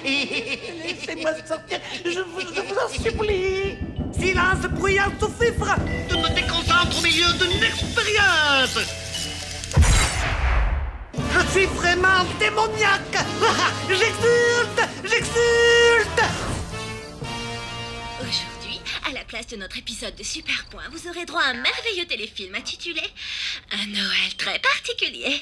Laissez-moi sortir, je vous en supplie. Silence bruyant sous-fifre. Tu me déconcentres au milieu d'une expérience. Je suis vraiment démoniaque. J'exulte. Aujourd'hui, à la place de notre épisode de Super Point, vous aurez droit à un merveilleux téléfilm intitulé Un Noël très particulier.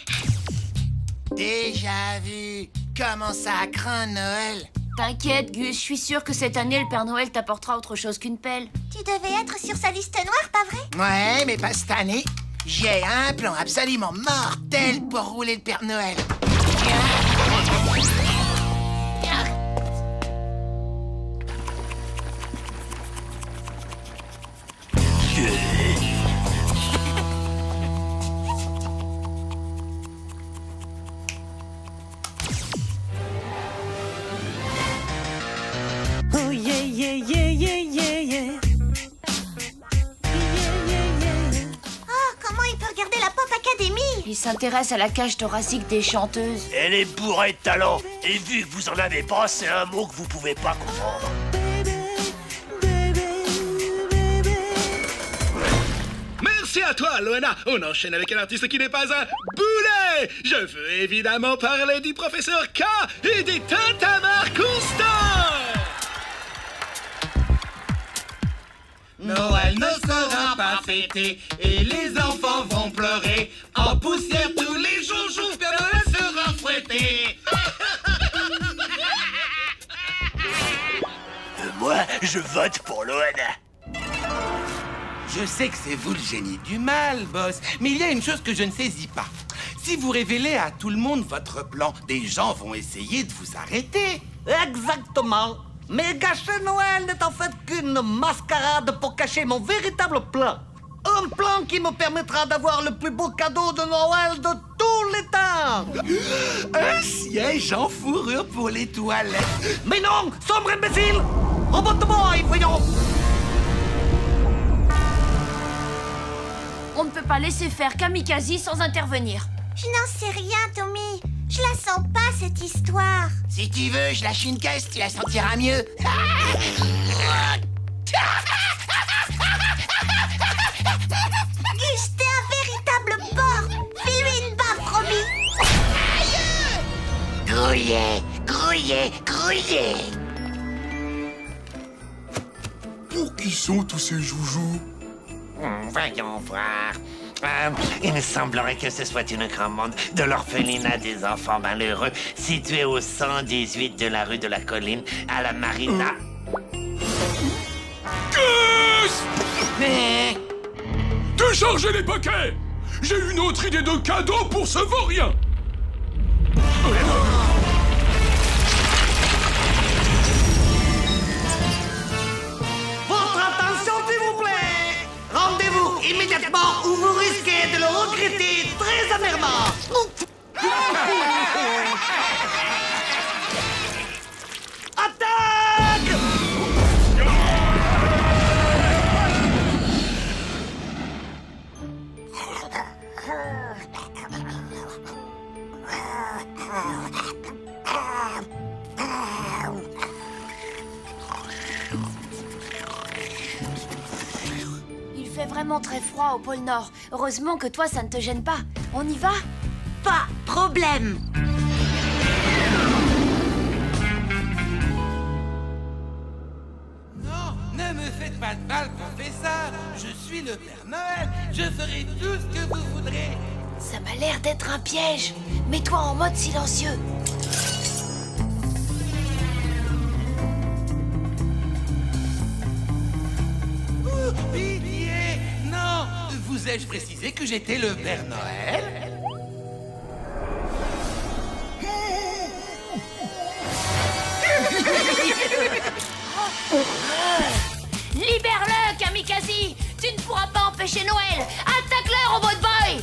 Déjà vu. Comment ça craint Noël? T'inquiète, Gus, je suis sûre que cette année, le Père Noël t'apportera autre chose qu'une pelle. Tu devais être sur sa liste noire, pas vrai? Ouais, mais pas cette année. J'ai un plan absolument mortel pour rouler le Père Noël. Oh yeah, yeah, yeah, yeah, yeah, yeah. Oh, comment il peut regarder la Pop Academy? Il s'intéresse à la cage thoracique des chanteuses. Elle est bourrée de talent. Et vu que vous en avez pas, c'est un mot que vous pouvez pas comprendre. Merci à toi, Loana. On enchaîne avec un artiste qui n'est pas un boulet. Je veux évidemment parler du professeur K et des tintamarres constants. Noël ne sera pas fêté et les enfants vont pleurer. En poussière tous les jours, Père Noël sera fouetté. Moi, je vote pour Loana. Je sais que c'est vous le génie du mal, boss, mais il y a une chose que je ne saisis pas. Si vous révélez à tout le monde votre plan, des gens vont essayer de vous arrêter. Exactement. Mais gâcher Noël n'est en fait qu'une mascarade pour cacher mon véritable plan. Un plan qui me permettra d'avoir le plus beau cadeau de Noël de tous les temps. Un siège en fourrure pour les toilettes. Mais non, sombre imbécile. Robot-boy, voyons. On ne peut pas laisser faire Kamikaze sans intervenir. Je n'en sais rien, Tommy. Je la sens pas, cette histoire. Si tu veux, je lâche une caisse, tu la sentiras mieux. Gus, t'es un véritable porc. Fais-lui une baffe, promis. Grouillez. Pour qui sont tous ces joujoux? Voyons voir. Il me semblerait que ce soit une commande de l'orphelinat des enfants malheureux situé au 118 de la rue de la Colline à la Marina. Gus! Déchargez les paquets! J'ai une autre idée de cadeau pour ce vaurien! Votre attention, s'il vous plaît. Rendez-vous immédiatement ou vous risquez de le regretter très amèrement. Attaque! Il fait vraiment très froid au pôle Nord. Heureusement que toi, ça ne te gêne pas. On y va? Pas problème. Non, ne me faites pas de mal, professeur. Je suis le Père Noël. Je ferai tout ce que vous voudrez. Ça m'a l'air d'être un piège. Mets-toi en mode silencieux. Pitié! Non! Vous ai-je précisé que j'étais le Père Noël? Libère-le, Kamikaze! Tu ne pourras pas empêcher Noël! Attaque-le, Robot Boy!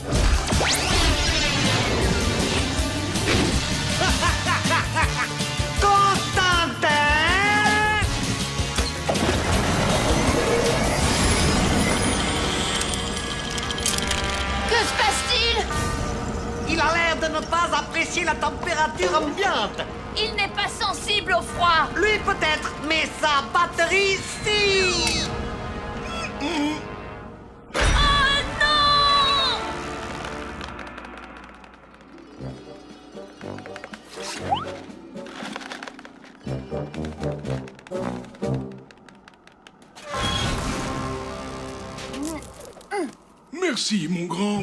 Constantin! Que se passe-t-il? Il a l'air de ne pas apprécier apprécier la température ambiante. Il n'est pas sensible au froid. Lui peut-être, mais sa batterie, si. Oh non! Merci, mon grand.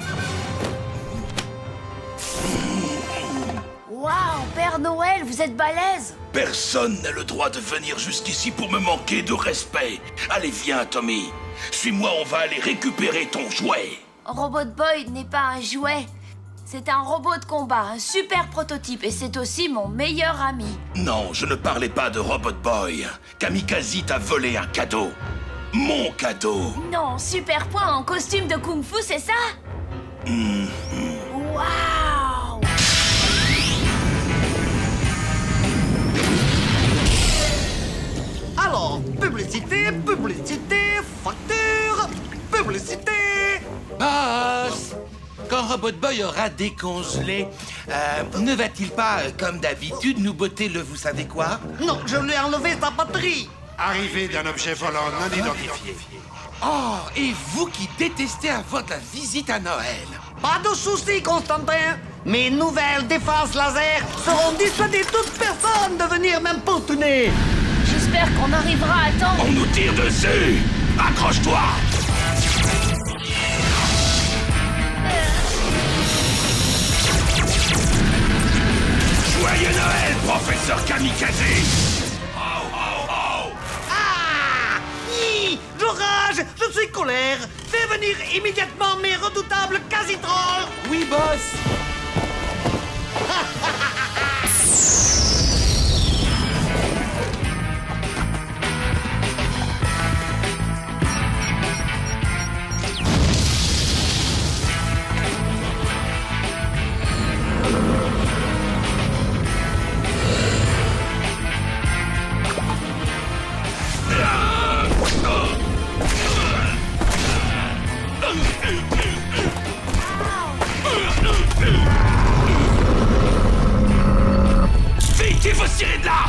Waouh, Père Noël, vous êtes balèze. Personne n'a le droit de venir jusqu'ici pour me manquer de respect. Allez, viens, Tommy. Suis-moi, on va aller récupérer ton jouet. Robot Boy n'est pas un jouet. C'est un robot de combat, un super prototype, et c'est aussi mon meilleur ami. Non, je ne parlais pas de Robot Boy. Kamikaze t'a volé un cadeau. Mon cadeau. Non, Super Point en costume de Kung Fu, c'est ça? Waouh! Alors, publicité, facture, publicité. Boss! Quand Robot Boy aura décongelé, ne va-t-il pas, comme d'habitude, nous botter le vous savez quoi? Non, je lui ai enlevé sa batterie. Arrivée d'un objet volant non identifié. Oh, et vous qui détestez avoir de la visite à Noël. Pas de soucis, Constantin. Mes nouvelles défenses laser seront dissuader toute personne de venir m'importuner. J'espère qu'on arrivera à temps. On nous tire dessus. Accroche-toi. Joyeux Noël, professeur Kamikaze. Je rage, je suis colère. Fais venir immédiatement mes redoutables quasi-trolls. Oui, boss. Vite, il faut se tirer de là.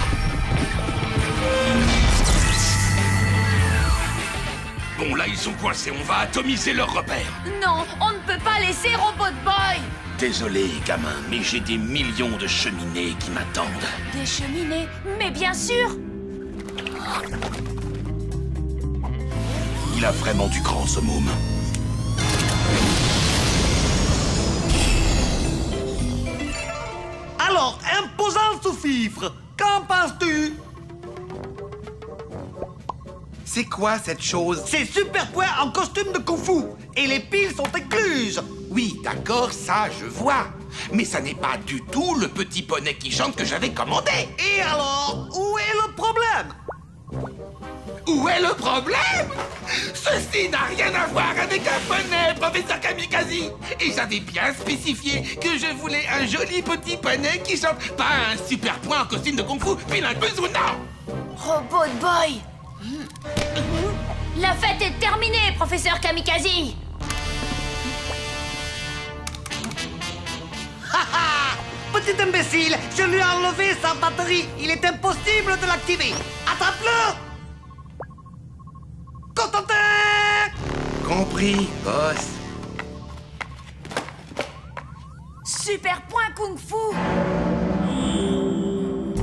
Bon, là, ils sont coincés. On va atomiser leurs repères. Non, on ne peut pas laisser Robot Boy. Désolé, gamin, mais j'ai des millions de cheminées qui m'attendent. Des cheminées? Mais bien sûr. Il a vraiment du grand, ce môme. Alors, imposant sous-fifre, qu'en penses-tu? C'est quoi cette chose? C'est Super Point en costume de Kung Fu. Et les piles sont incluses. Oui, d'accord, ça je vois. Mais ça n'est pas du tout le petit poney qui chante que j'avais commandé. Et alors, où est le problème? Où est le problème? Ceci n'a rien à voir avec un poney, professeur Kamikaze. Et j'avais bien spécifié que je voulais un joli petit poney qui chante, pas un super point en costume de Kung Fu, vilain besounard. Robot Boy. La fête est terminée, professeur Kamikaze. Petit imbécile, je lui ai enlevé sa batterie. Il est impossible de l'activer. Attrape-le! Constantin! Compris, boss. Super Point Kung Fu.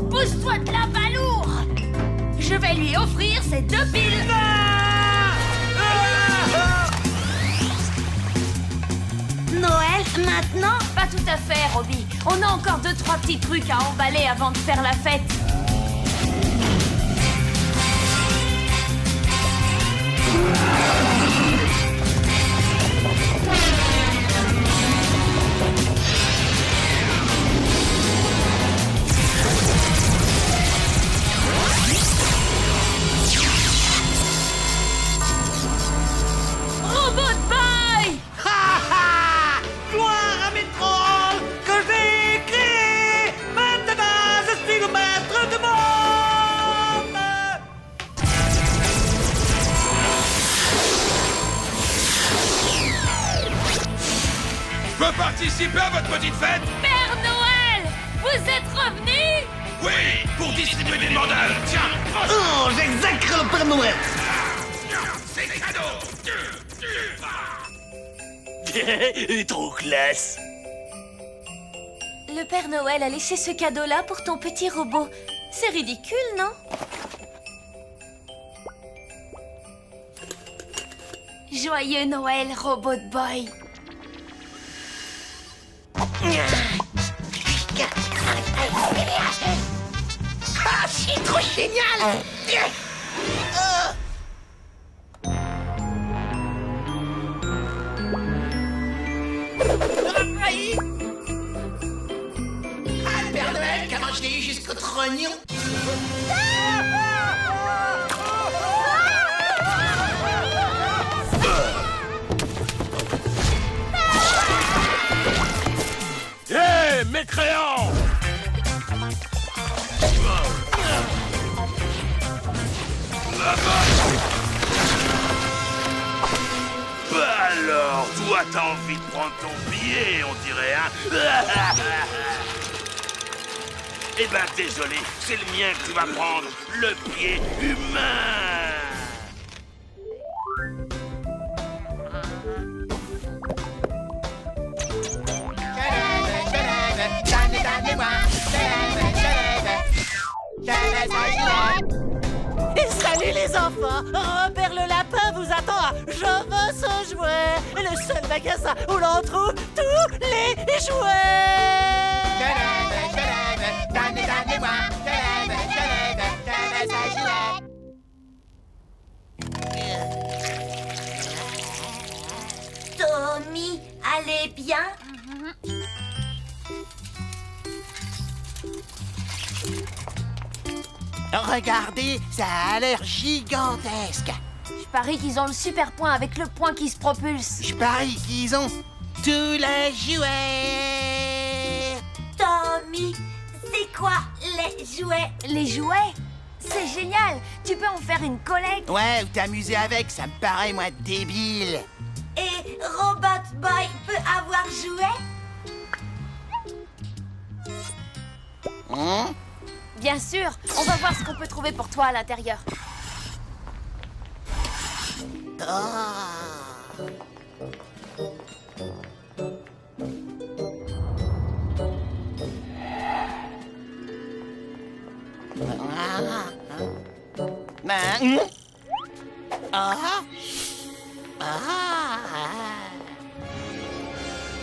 Pousse-toi de là, balourd. Je vais lui offrir ces 2 piles. Noël, maintenant? Pas tout à fait, Robbie. On a encore 2-3 petits trucs à emballer avant de faire la fête. Robot Boy! Gloire à mes trolls que j'ai créés. Maintenant, je suis le maître du monde. Je peux participer à votre petite fête? Père Noël! distribuer des mandales. Tiens, Oh, j'exècre le Père Noël. c'est cadeau. Trop classe. Le Père Noël a laissé ce cadeau-là pour ton petit robot. C'est ridicule, non? Joyeux Noël, Robot Boy. Ah, c'est trop génial! Ah, Père Noël, comment je l'ai eu jusqu'au trognon? Hé, mécréant! Bah alors, toi t'as envie de prendre ton billet, on dirait, hein? Eh ben désolé, c'est le mien que tu vas prendre, le pied humain. Salut les enfants! Robert le lapin vous attend à Je veux ce jouet! Le seul magasin où l'on trouve tous les jouets! Tommy, allez bien? Regardez, ça a l'air gigantesque. Je parie qu'ils ont le super point avec le point qui se propulse. Je parie qu'ils ont tous les jouets. Tommy, c'est quoi les jouets? Les jouets? C'est génial! Tu peux en faire une collecte. Ouais, ou t'amuser avec, ça me paraît, moi, débile. Et Robot Boy peut avoir jouet? Hein? Bien sûr, on va voir ce qu'on peut trouver pour toi à l'intérieur.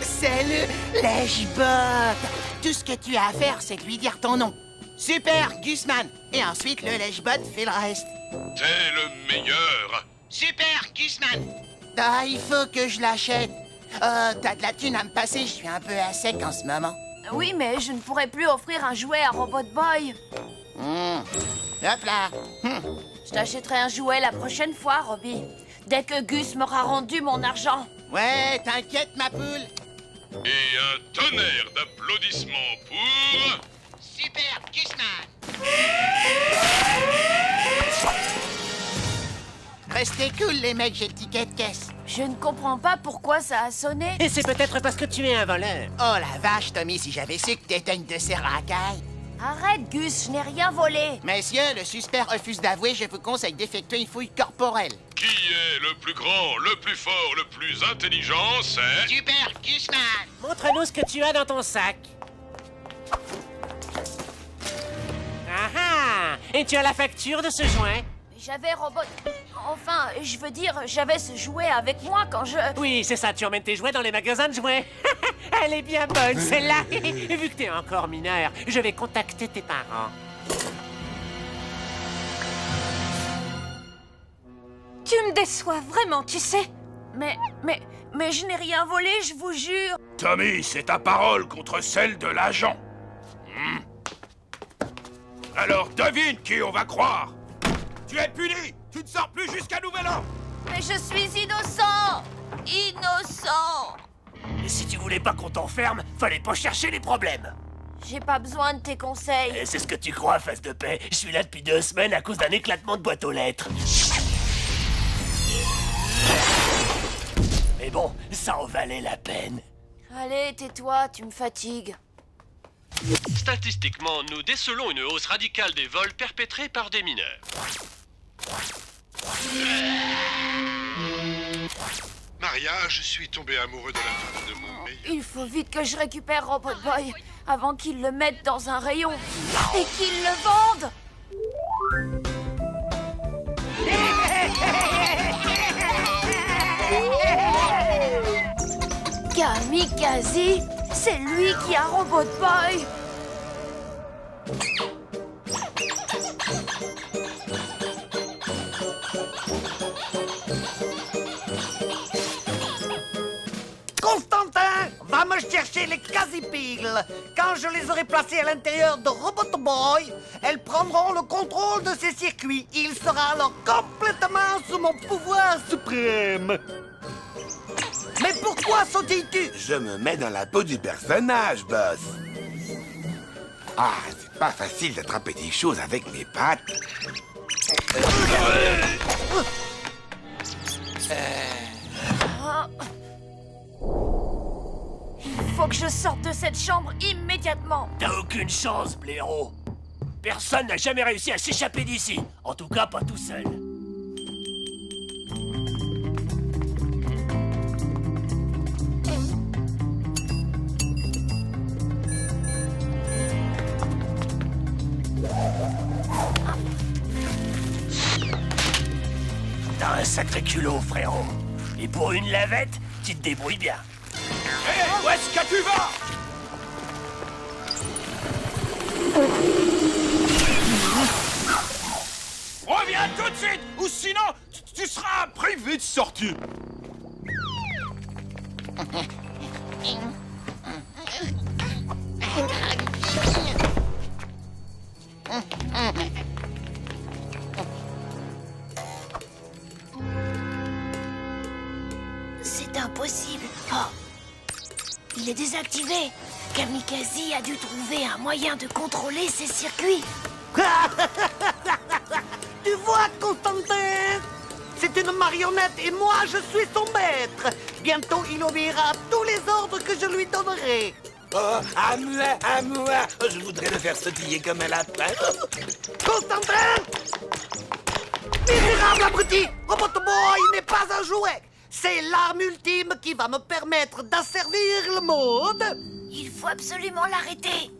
C'est le lèche-bot. Tout ce que tu as à faire, c'est de lui dire ton nom. Super, Gusman. Et ensuite, le lèche-bot fait le reste. T'es le meilleur. Super, Gusman. Ah, il faut que je l'achète. T'as de la thune à me passer, je suis un peu à sec en ce moment. Oui, mais je ne pourrais plus offrir un jouet à Robot Boy. Hop là. Je t'achèterai un jouet la prochaine fois, Robbie. Dès que Gus m'aura rendu mon argent. Ouais, t'inquiète, ma poule. Et un tonnerre d'applaudissements pour... Super, Gusman. Restez cool, les mecs, j'ai le ticket de caisse. Je ne comprends pas pourquoi ça a sonné. Et c'est peut-être parce que tu es un voleur. Oh la vache, Tommy, si j'avais su que t'étais une de ces racailles. Arrête, Gus, je n'ai rien volé. Messieurs, le suspect refuse d'avouer, je vous conseille d'effectuer une fouille corporelle. Qui est le plus grand, le plus fort, le plus intelligent, c'est... Super, Gusman. Montre-nous ce que tu as dans ton sac. Ah ah! Et tu as la facture de ce joint? J'avais Robot... Enfin, je veux dire, j'avais ce jouet avec moi quand je... Oui, c'est ça, tu emmènes tes jouets dans les magasins de jouets. Elle est bien bonne, celle-là. Et vu que t'es encore mineur, je vais contacter tes parents. Tu me déçois vraiment, tu sais. Mais je n'ai rien volé, je vous jure. Tommy, c'est ta parole contre celle de l'agent. Alors devine qui on va croire. Tu es puni. Tu ne sors plus jusqu'à nouvel an. Mais je suis innocent. Innocent. Et si tu voulais pas qu'on t'enferme, fallait pas chercher les problèmes. J'ai pas besoin de tes conseils. Et c'est ce que tu crois, face de paix. Je suis là depuis 2 semaines à cause d'un éclatement de boîte aux lettres. Mais bon, ça en valait la peine. Allez, tais-toi, tu me fatigues. Statistiquement, nous décelons une hausse radicale des vols perpétrés par des mineurs. Maria, je suis tombé amoureux de la femme de mon meilleur. Il faut vite que je récupère Robot Boy avant qu'il le mette dans un rayon et qu'il le vende. Kamikaze, c'est lui qui a Robot Boy. Constantin va me chercher les quasi-piles. Quand je les aurai placées à l'intérieur de Robot Boy, elles prendront le contrôle de ces circuits. Il sera alors complètement sous mon pouvoir suprême. Mais pourquoi sautilles-tu? Je me mets dans la peau du personnage, boss. Ah, c'est pas facile d'attraper des choses avec mes pattes. Il faut que je sorte de cette chambre immédiatement. T'as aucune chance, blaireau. Personne n'a jamais réussi à s'échapper d'ici. En tout cas, pas tout seul. T'as un sacré culot, frérot. Et pour une lavette, tu te débrouilles bien. Hé, où est-ce que tu vas? Reviens tout de suite, ou sinon, tu seras privé de sortie. C'est impossible. Oh. Il est désactivé. Kamikaze a dû trouver un moyen de contrôler ses circuits. Tu vois, Constantin? C'est une marionnette et moi, je suis son maître. Bientôt, il obéira à tous les ordres que je lui donnerai. Oh, à moi, je voudrais le faire sautiller comme un lapin. Constantin! Misérable abruti! Robot Boy n'est pas un jouet! C'est l'arme ultime qui va me permettre d'asservir le monde! Il faut absolument l'arrêter.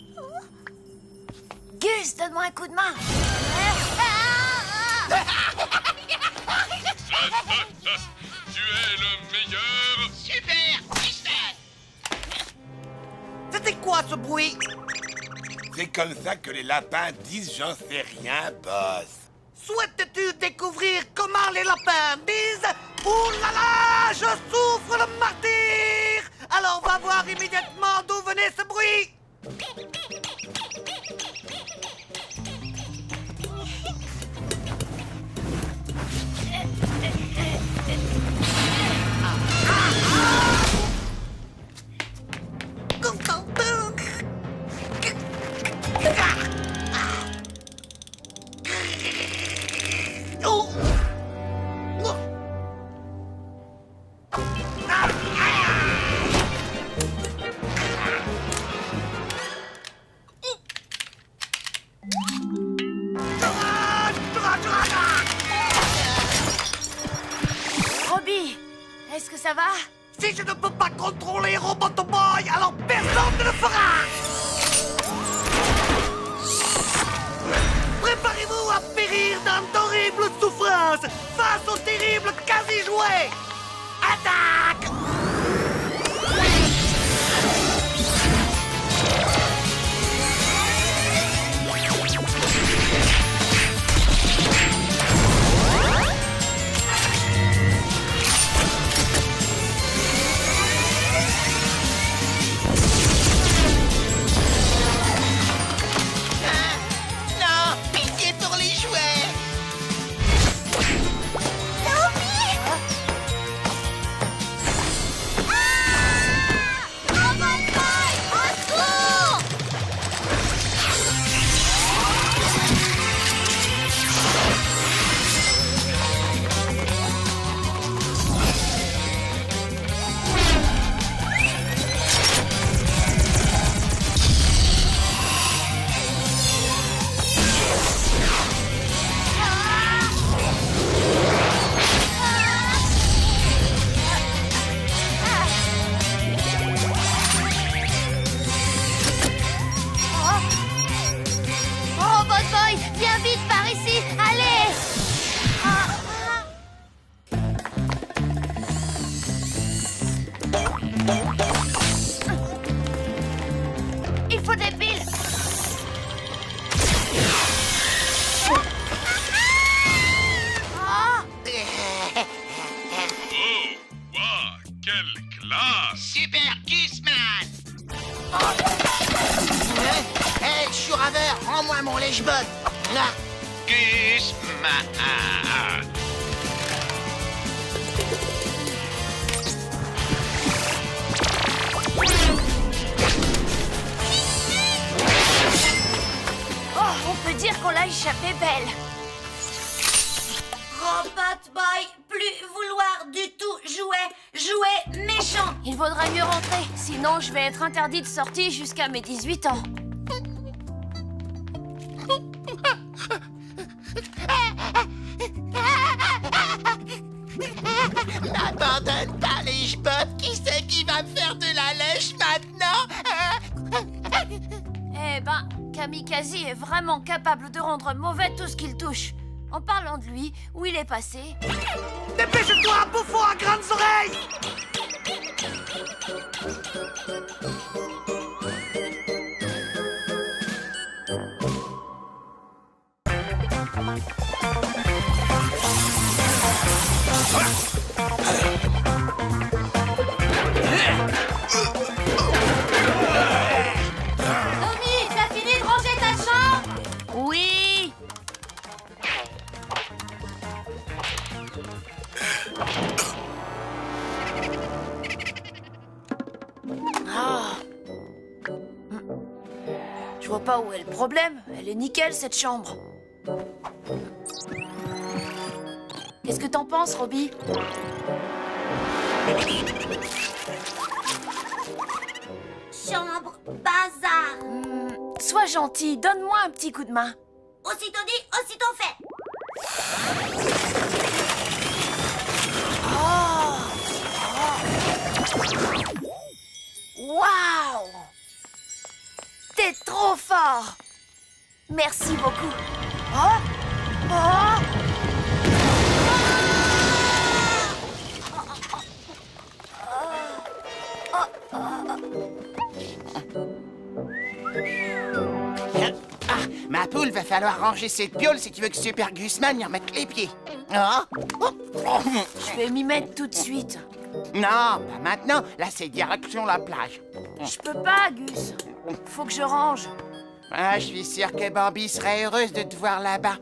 Gus, donne-moi un coup de main. Tu es le meilleur. Super, Tristan. C'était quoi ce bruit? C'est comme ça que les lapins disent j'en sais rien, boss. Souhaites-tu découvrir comment les lapins disent? Ouh là là, je souffre le martyr! Alors va voir immédiatement d'où venait ce bruit! Robbie, est-ce que ça va? Si je ne peux pas contrôler Robot Boy, alors personne ne le fera! Préparez-vous à périr dans d'horribles souffrances face au terrible quasi-jouet! Attaque! Non, pitié pour les jouets. lèche-botte. Ah. Gusman. Oh, on peut dire qu'on l'a échappé belle. Robot Boy, plus vouloir du tout jouer méchant. Il vaudrait mieux rentrer, sinon je vais être interdit de sortie jusqu'à mes 18 ans. N'abandonne pas lèche-botte. Qui c'est qui va me faire de la lèche maintenant? Eh ben, Kamikaze est vraiment capable de rendre mauvais tout ce qu'il touche. En parlant de lui, où il est passé? Dépêche-toi, bouffon à grandes oreilles! Tommy, t'as fini de ranger ta chambre? Oui! Ah. Je vois pas où est le problème. Elle est nickel, cette chambre. Qu'est-ce que t'en penses, Robbie? Chambre, bazar. Sois gentil, donne-moi un petit coup de main. Aussitôt dit, aussitôt fait. Waouh! T'es trop fort! Merci beaucoup. Oh! Oh! Ah, ma poule, va falloir ranger cette piole si tu veux que Super Gusman y remette les pieds. Ah. Je vais m'y mettre tout de suite. Non, pas maintenant. Là, c'est direction la plage. Je peux pas, Gus. Faut que je range. Ah, je suis sûr que Bambi serait heureuse de te voir là-bas.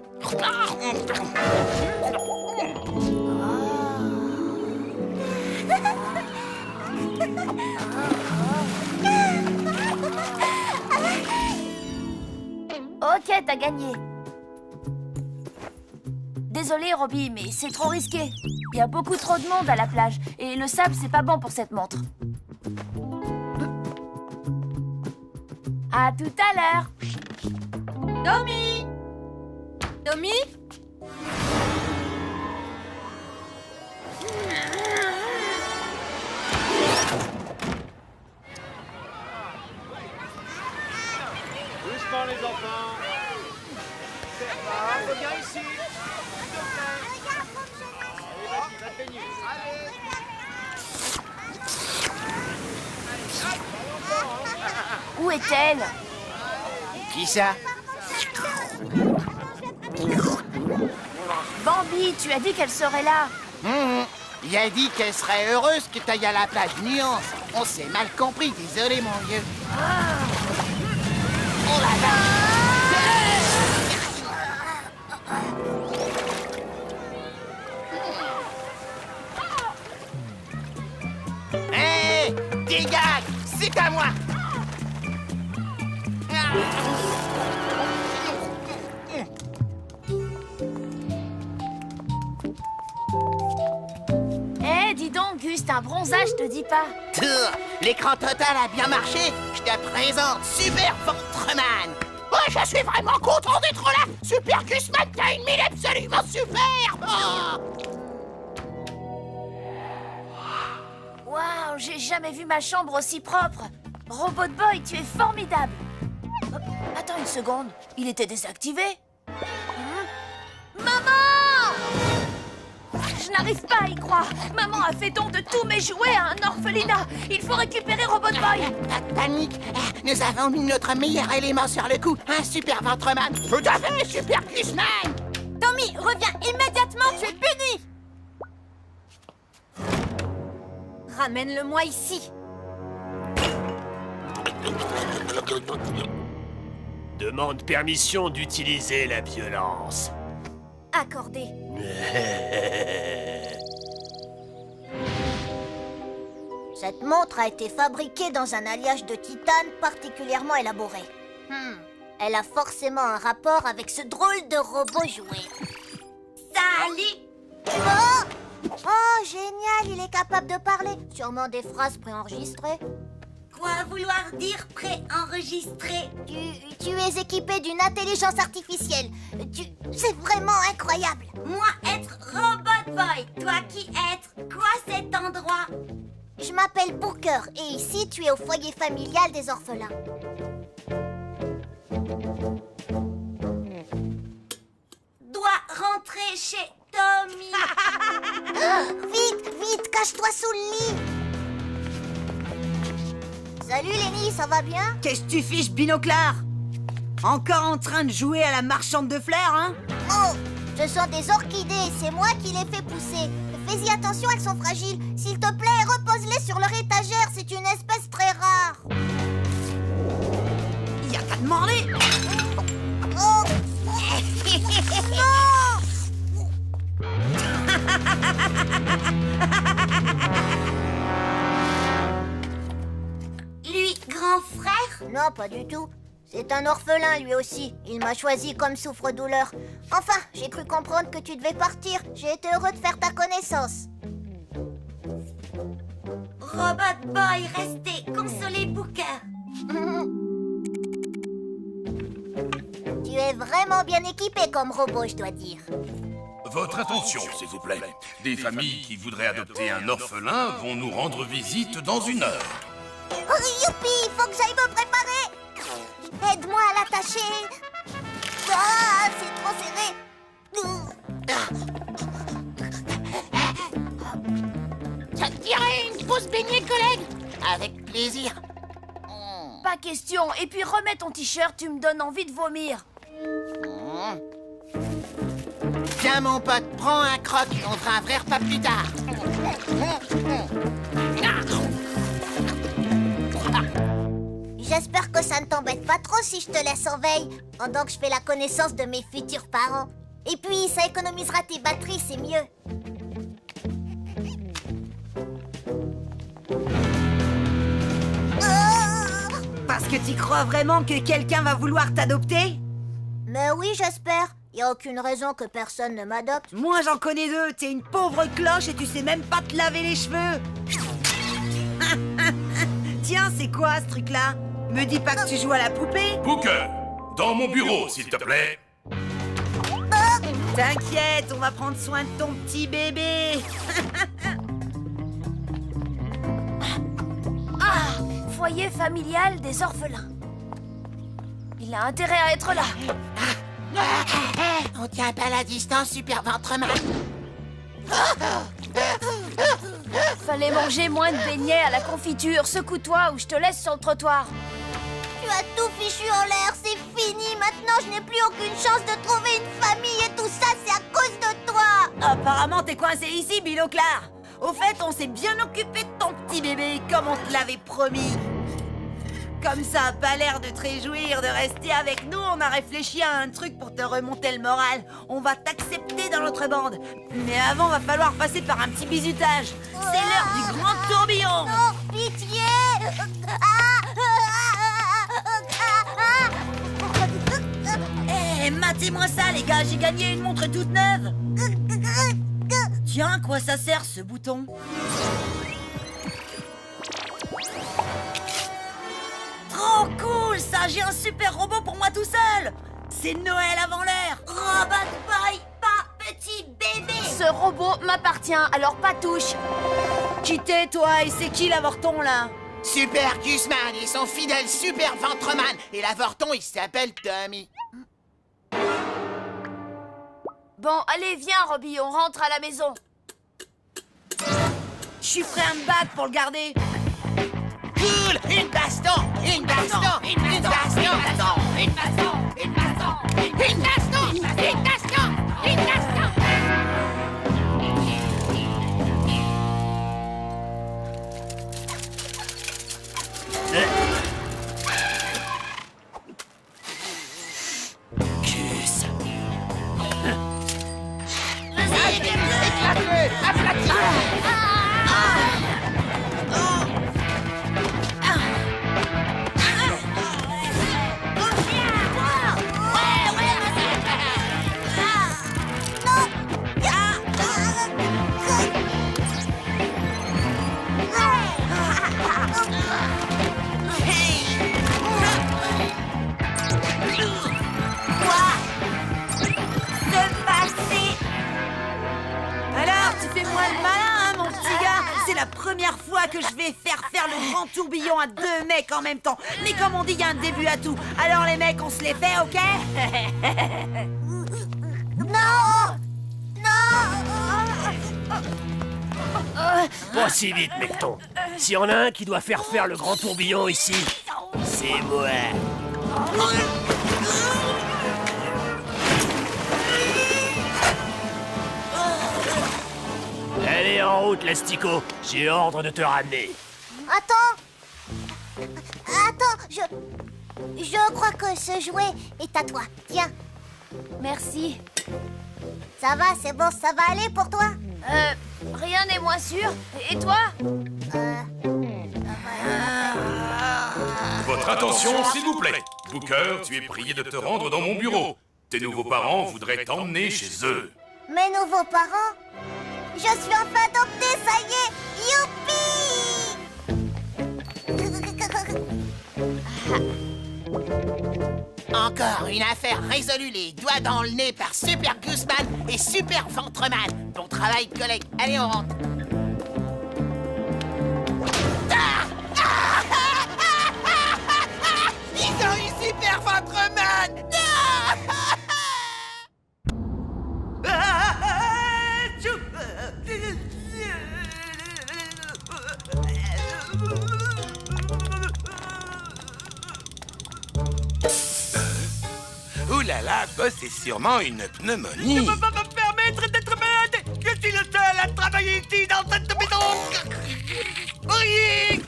Ok, t'as gagné. Désolé, Robbie, mais c'est trop risqué. Il y a beaucoup trop de monde à la plage, et le sable, c'est pas bon pour cette montre. À tout à l'heure. Tommy! Tommy? Doucement, les enfants. Reviens ici. Allez, vas-y, va te baigner. Allez. Où est-elle? Qui ça? Bambi, tu as dit qu'elle serait là. Il a dit qu'elle serait heureuse que t'ailles à la plage. Nuance. On s'est mal compris. Désolé, mon vieux. Oh là là! Hé! Dégage! C'est à moi! Eh, dis donc, Gus, un bronzage, je te dis pas. L'écran total a bien marché. Je te présente Super Ventreman. Oh, je suis vraiment content d'être là. Super Gusman, t'as une mine absolument superbe. Waouh, j'ai jamais vu ma chambre aussi propre. Robot Boy, tu es formidable. Attends une seconde, il était désactivé. Maman! Je n'arrive pas à y croire. Maman a fait don de tous mes jouets à un orphelinat. Il faut récupérer Robot Boy. Pas de panique. Nous avons mis notre meilleur élément sur le coup. Un Super Ventreman. Tout à fait, Super Gusman. Tommy, reviens immédiatement, tu es puni. Ramène-le-moi ici. demande permission d'utiliser la violence. Accordé. Cette montre a été fabriquée dans un alliage de titane particulièrement élaboré. Elle a forcément un rapport avec ce drôle de robot jouet. Salut! Oh, génial, il est capable de parler. Sûrement des phrases préenregistrées. Quoi vouloir dire préenregistré? Tu es équipé d'une intelligence artificielle. C'est vraiment incroyable. Moi être Robot Boy, toi qui être quoi cet endroit? Je m'appelle Booker et ici tu es au foyer familial des orphelins. Dois rentrer chez Tommy. Vite, vite, cache-toi sous le lit. Salut Lenny, ça va bien? Qu'est-ce que tu fiches, Binoclard? Encore en train de jouer à la marchande de fleurs, hein? Oh, ce sont des orchidées, c'est moi qui les fais pousser. Fais-y attention, elles sont fragiles. S'il te plaît, repose-les sur leur étagère, c'est une espèce très rare. Y a qu'à demander. Oh. Non. Lui, grand frère? Non, pas du tout. C'est un orphelin, lui aussi. Il m'a choisi comme souffre-douleur. Enfin, j'ai cru comprendre que tu devais partir. J'ai été heureux de faire ta connaissance. Robot Boy, restez, consolez Booker. Tu es vraiment bien équipé comme robot, je dois dire. Votre attention, s'il vous plaît. Des familles qui voudraient adopter un orphelin vont nous rendre visite dans 1 heure. Oh, youpi, il faut que j'aille me préparer. Aide-moi à l'attacher. Ah, c'est trop serré. Ça te dirait une pause baignée, collègue? Avec plaisir. Pas question. Et puis remets ton t-shirt, tu me donnes envie de vomir. Tiens, mon pote, prends un croc. On fera un vrai repas plus tard. J'espère que ça ne t'embête pas trop si je te laisse en veille, pendant que je fais la connaissance de mes futurs parents. Et puis, ça économisera tes batteries, c'est mieux. Parce que tu crois vraiment que quelqu'un va vouloir t'adopter? Mais oui, j'espère. Y a aucune raison que personne ne m'adopte. Moi, j'en connais 2. T'es une pauvre cloche et tu sais même pas te laver les cheveux. Tiens, c'est quoi ce truc-là? Me dis pas que tu joues à la poupée? Booker, dans mon bureau, s'il te plaît. T'inquiète, on va prendre soin de ton petit bébé. Foyer familial des orphelins. Il a intérêt à être là. On tient pas la distance, super ventreman. Fallait manger moins de beignets à la confiture. Secoue-toi ou je te laisse sur le trottoir. Tu as tout fichu en l'air, c'est fini. Maintenant, je n'ai plus aucune chance de trouver une famille et tout ça, c'est à cause de toi. Apparemment, t'es coincé ici, Binoclard. Au fait, on s'est bien occupé de ton petit bébé, comme on te l'avait promis. Comme ça a pas l'air de te réjouir de rester avec nous, on a réfléchi à un truc pour te remonter le moral. On va t'accepter dans notre bande. Mais avant, va falloir passer par un petit bizutage. C'est l'heure du grand tourbillon. Non, pitié. Matez-moi ça, les gars, j'ai gagné une montre toute neuve. Tiens, à quoi ça sert, ce bouton? Trop cool, ça. J'ai un super robot pour moi tout seul. C'est Noël avant l'heure. Robot Boy, pas petit bébé. Ce robot m'appartient, alors pas touche. Qui t'es, toi? Et c'est qui l'avorton, là? Super Gusman et son fidèle super ventreman. Et l'avorton, il s'appelle Tommy. Bon, allez, viens, Robbie, on rentre à la maison. Je suis prêt à me battre pour le garder. Cool! Une baston! Une baston! Une baston! Une baston! Une baston! Une baston! Une baston! Une baston! Une baston! première fois que je vais faire le grand tourbillon à 2 mecs en même temps. Mais comme on dit, il y a un début à tout. Alors les mecs, on se les fait, ok? Non! Pas si vite, mecton. S'il y en a un qui doit faire le grand tourbillon ici, c'est moi. Allez, en route, l'asticot. J'ai ordre de te ramener. Attends, je crois que ce jouet est à toi. Tiens. Merci. Ça va, c'est bon, ça va aller pour toi? Rien n'est moins sûr. Et toi? Votre attention, s'il vous plaît. Booker, tu es prié de te rendre dans mon bureau. Tes nouveaux parents voudraient t'emmener chez eux. Mes nouveaux parents? Je suis enfin adoptée, ça y est! Youpi! Encore une affaire résolue, les doigts dans le nez par Super Gooseman et Super Ventreman. Bon travail, collègue. Allez, on rentre. Ils ont eu Super Ventreman! Ouh là là, Boss, c'est sûrement une pneumonie. Je ne peux pas me permettre d'être malade. Je suis le seul à travailler ici dans cette maison. Oui.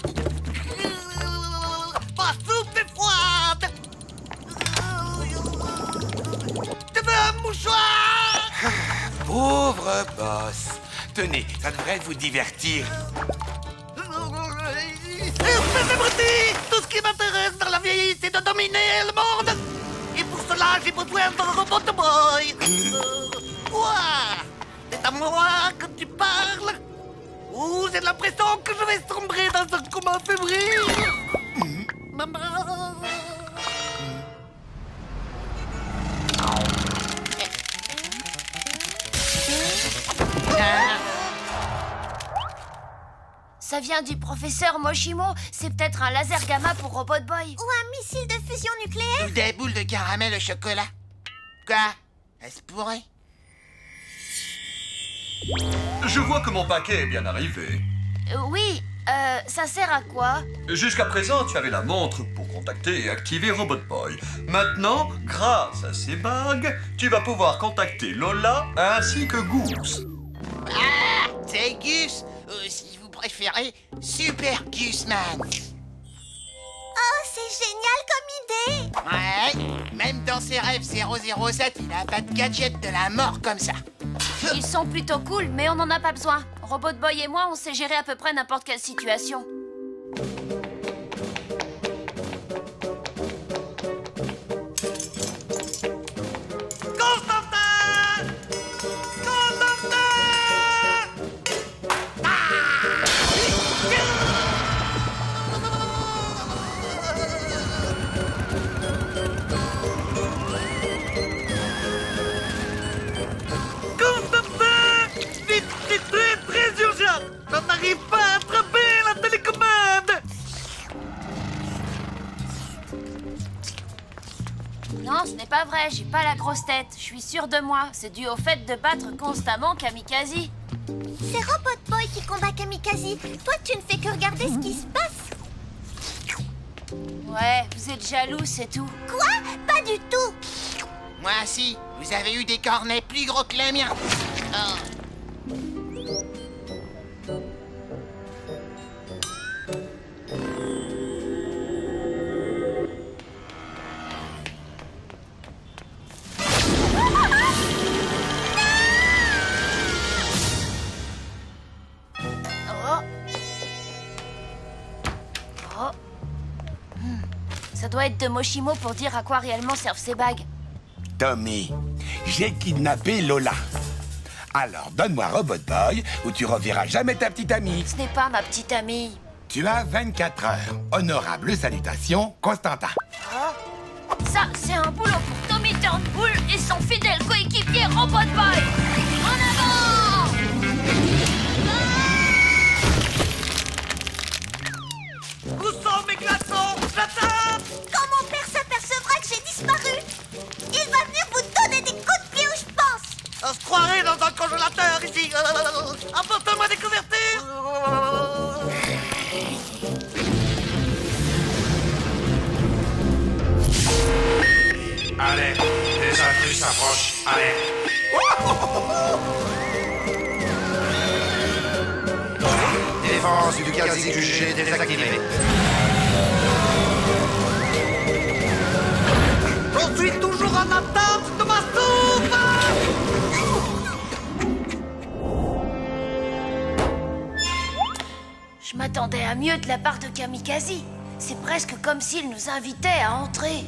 Ma soupe est froide. Je veux un mouchoir. Pauvre Boss. Tenez, ça devrait vous divertir. Tout ce qui m'intéresse dans la vie, c'est de dominer le monde. Et pour cela, j'ai besoin d'un robot boy. Quoi? C'est à moi que tu parles? Ou j'ai l'impression que je vais sombrer dans un coma fébrile? Maman. Ça vient du professeur Moshimo. C'est peut-être un laser gamma pour Robot Boy. Ou un missile de fusion nucléaire? Ou des boules de caramel au chocolat. Quoi? Est-ce pourrait? Je vois que mon paquet est bien arrivé. Oui, ça sert à quoi? Jusqu'à présent, tu avais la montre pour contacter et activer Robot Boy. Maintenant, grâce à ces bagues, tu vas pouvoir contacter Lola ainsi que Goose. Ah, c'est Gus. Si vous préférez, Super Gooseman. Oh, c'est génial comme idée! Ouais, même dans ses rêves 007, il a pas de gadget de la mort comme ça. Ils sont plutôt cool, mais on n'en a pas besoin. Robot Boy et moi, on sait gérer à peu près n'importe quelle situation. On n'arrive pas à attraper la télécommande. Non, ce n'est pas vrai, j'ai pas la grosse tête. Je suis sûre de moi. C'est dû au fait de battre constamment Kamikaze. C'est Robot Boy qui combat Kamikaze. Toi, tu ne fais que regarder ce qui se passe. Ouais, vous êtes jaloux, c'est tout. Quoi? Pas du tout. Moi, si. Vous avez eu des cornets plus gros que les miens. Oh. Ça doit être de Moshimo pour dire à quoi réellement servent ces bagues. Tommy, j'ai kidnappé Lola. Alors donne-moi Robot Boy ou tu reverras jamais ta petite amie. Ce n'est pas ma petite amie. Tu as 24 heures. Honorable salutation, Constantin. Ça, c'est un boulot pour Tommy Turnbull et son fidèle coéquipier Robot Boy. En avant! On se croirait dans un congélateur ici. Apporte-moi des couvertures. Allez, les intrus s'approchent. Allez. Défense du quasi-QG désactivée. Je suis toujours en attente de ma soupe. Je m'attendais à mieux de la part de Kamikaze. C'est presque comme s'il nous invitait à entrer.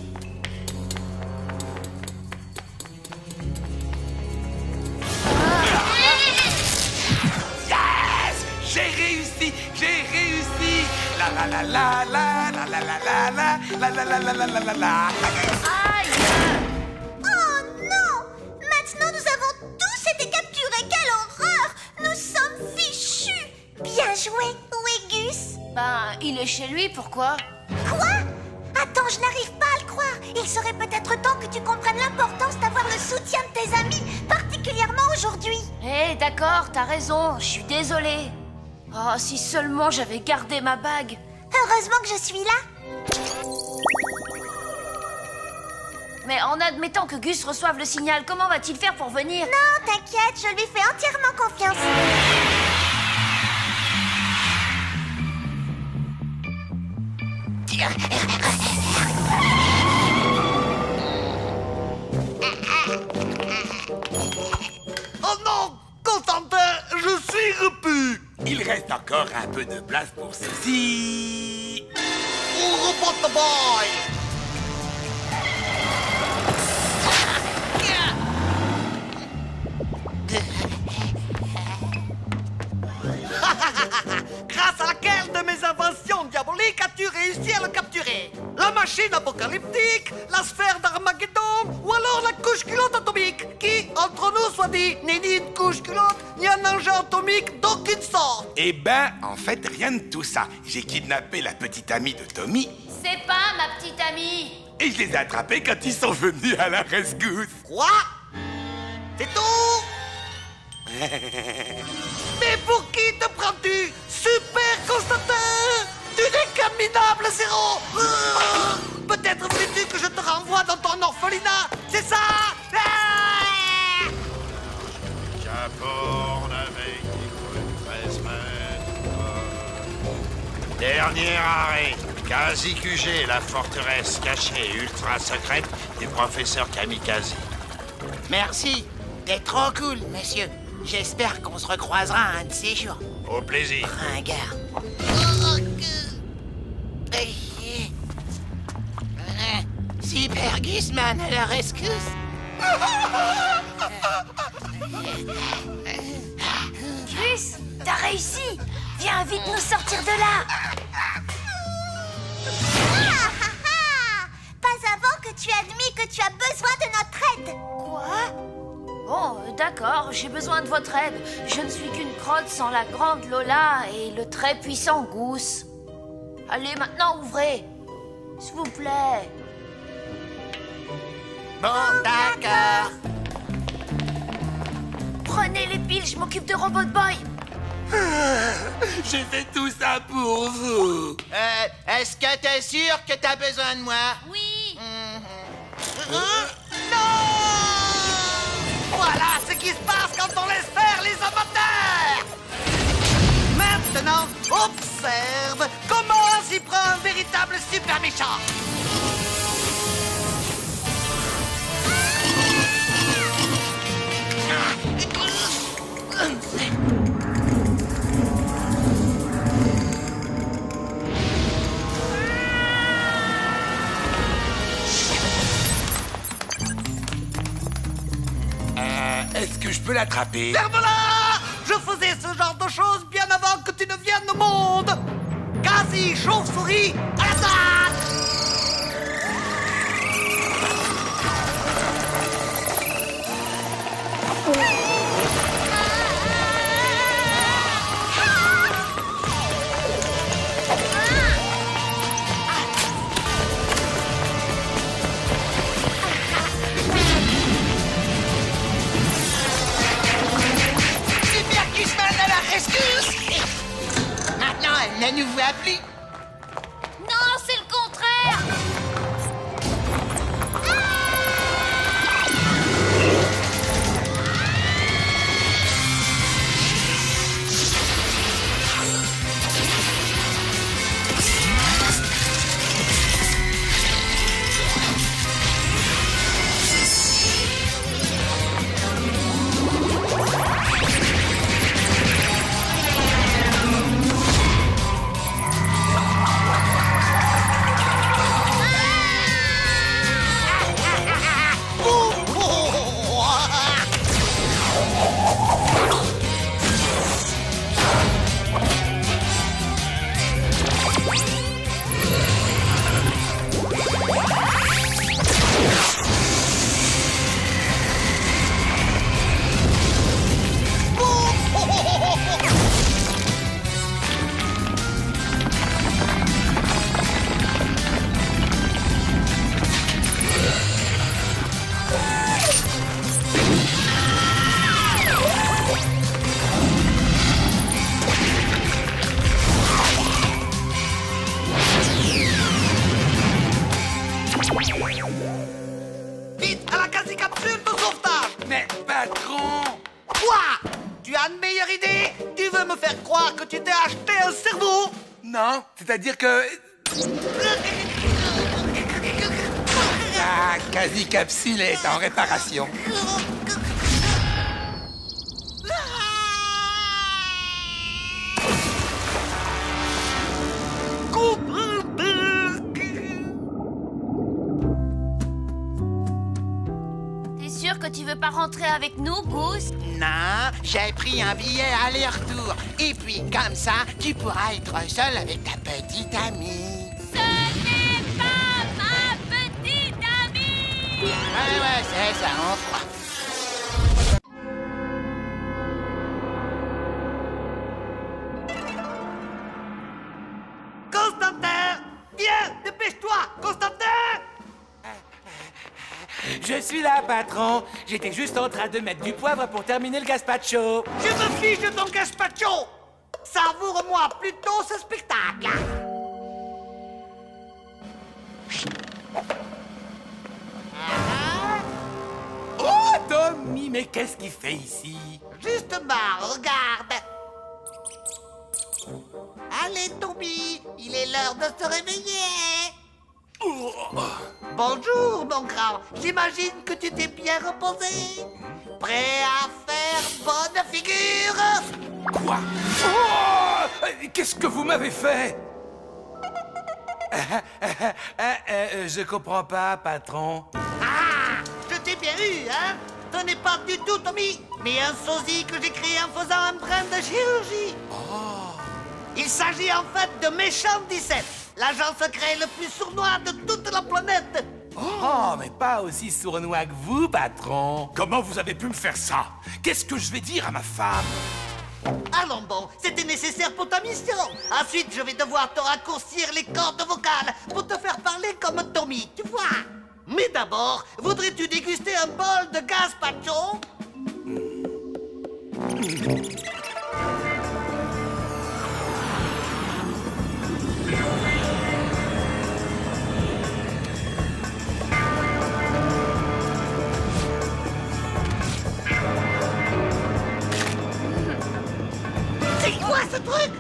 Yes! J'ai réussi! J'ai réussi! La la la la la la la la la la la la la la la la la. Oh non! Maintenant nous avons tous été capturés, quelle horreur! Nous sommes fichus! Bien joué! Où est Gus? Ben, il est chez lui, pourquoi? Quoi? Attends, je n'arrive pas à le croire. Il serait peut-être temps que tu comprennes l'importance d'avoir le soutien de tes amis, particulièrement aujourd'hui. Eh, d'accord, t'as raison, je suis désolée. Oh, si seulement j'avais gardé ma bague. Heureusement que je suis là. Mais en admettant que Gus reçoive le signal, comment va-t-il faire pour venir? Non, t'inquiète, je lui fais entièrement confiance. Oh non, Constantin, je suis repu. Il reste encore un peu de place pour ceci. Robot Boy. Grâce à laquelle de mes inventions diaboliques as-tu réussi à le capturer? La machine apocalyptique, la sphère d'Armageddon ou alors la couche culotte atomique qui, entre nous soit dit, n'est ni une couche culotte ni un engin atomique d'aucune sorte. Eh ben, en fait, rien de tout ça. J'ai kidnappé la petite amie de Tommy C'est pas ma petite amie. et je les ai attrapés quand ils sont venus à la rescousse. Quoi? C'est tout? Mais pour qui te prends-tu? Super Constantin! Tu n'es qu'un minable zéro! Peut-être veux-tu que je te renvoie dans ton orphelinat? C'est ça? J'apporte avec les 13 mètres. Dernier arrêt. Quasi-QG, la forteresse cachée ultra secrète du professeur Kamikaze. Merci. T'es trop cool, monsieur. J'espère qu'on se recroisera un de ces jours. Au plaisir. Ringard. Super Gusman à la rescousse. Gus, t'as réussi. Viens vite nous sortir de là. Pas avant que tu admis que tu as besoin de notre aide. Quoi? Bon, d'accord, j'ai besoin de votre aide. Je ne suis qu'une crotte sans la grande Lola et le très puissant Goose. Allez, maintenant, ouvrez. S'il vous plaît. Bon, d'accord. Prenez les piles, je m'occupe de Robot Boy. J'ai fait tout ça pour vous. Est-ce que t'es sûr que t'as besoin de moi? Oui. Non! Voilà ce qui se passe quand on laisse faire les amateurs! Maintenant, observe comment s'y prend un véritable super méchant! Est-ce que je peux l'attraper? Ferme-la! Je faisais ce genre de choses bien avant que tu ne viennes au monde! Quasi chauve-souris à l'attaque! ne nous voit plus. Non, c'est le contraire. Vite, à la quasi-capsule de sauvetage! Mais patron! Quoi? Tu as une meilleure idée? Tu veux me faire croire que tu t'es acheté un cerveau? Non, c'est-à-dire que... La quasi-capsule est en réparation. T'es sûr que tu veux pas rentrer avec nous, Goose? Non, j'ai pris un billet aller-retour. Et puis, comme ça, tu pourras être seul avec ta petite amie. Ce n'est pas ma petite amie! Ouais, c'est ça, on croit. Constantin! Viens, dépêche-toi! Constantin! Je suis là, patron. J'étais juste en train de mettre du poivre pour terminer le gazpacho. Je me fiche de ton gazpacho! Savoure-moi plutôt ce spectacle! Oh, Tommy, mais qu'est-ce qu'il fait ici? Justement, regarde! Allez, Tommy, il est l'heure de se réveiller! Bonjour, mon grand. J'imagine que tu t'es bien reposé. Prêt à faire bonne figure? Quoi? Oh! Qu'est-ce que vous m'avez fait? Je comprends pas, patron. Ah! Je t'ai bien eu, hein? Ce n'est pas du tout Tommy, mais un sosie que j'ai créé en faisant un brin de chirurgie. Oh! Il s'agit en fait de Méchant 17, l'agent secret le plus sournois de toute la planète. Oh, mais pas aussi sournois que vous, patron. Comment vous avez pu me faire ça? Qu'est-ce que je vais dire à ma femme? Allons bon, c'était nécessaire pour ta mission. Ensuite, je vais devoir te raccourcir les cordes vocales pour te faire parler comme Tommy, tu vois. Mais d'abord, voudrais-tu déguster un bol de gazpacho? C'est quoi ce truc?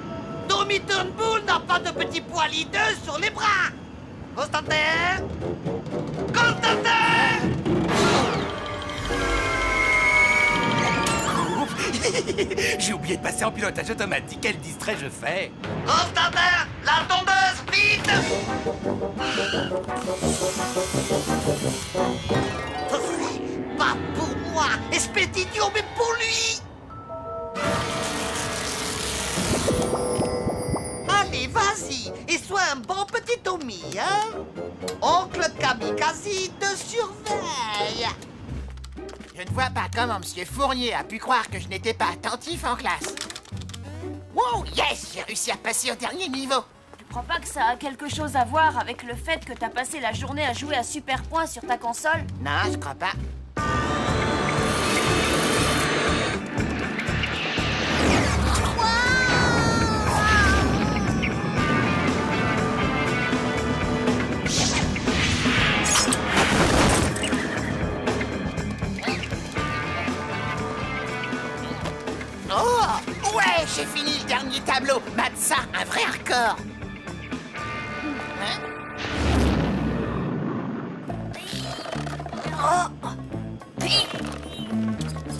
Tommy Turnbull n'a pas de petit poil hideux sur les bras. Constantin! Constantin! J'ai oublié de passer en pilotage automatique. Quel distrait je fais. Constantin! La tondeuse, vite! Pas pour moi, espèce d'idiot, mais pour lui! Allez, vas-y, et sois un bon petit Tommy, hein? Oncle Kamikaze te surveille! Je ne vois pas comment M. Fournier a pu croire que je n'étais pas attentif en classe. Wow, yes, j'ai réussi à passer au dernier niveau. Tu crois pas que ça a quelque chose à voir avec le fait que t'as passé la journée à jouer à Super Point sur ta console? Non, je crois pas. Oh, ouais, j'ai fini le dernier tableau. Mate ça, un vrai record.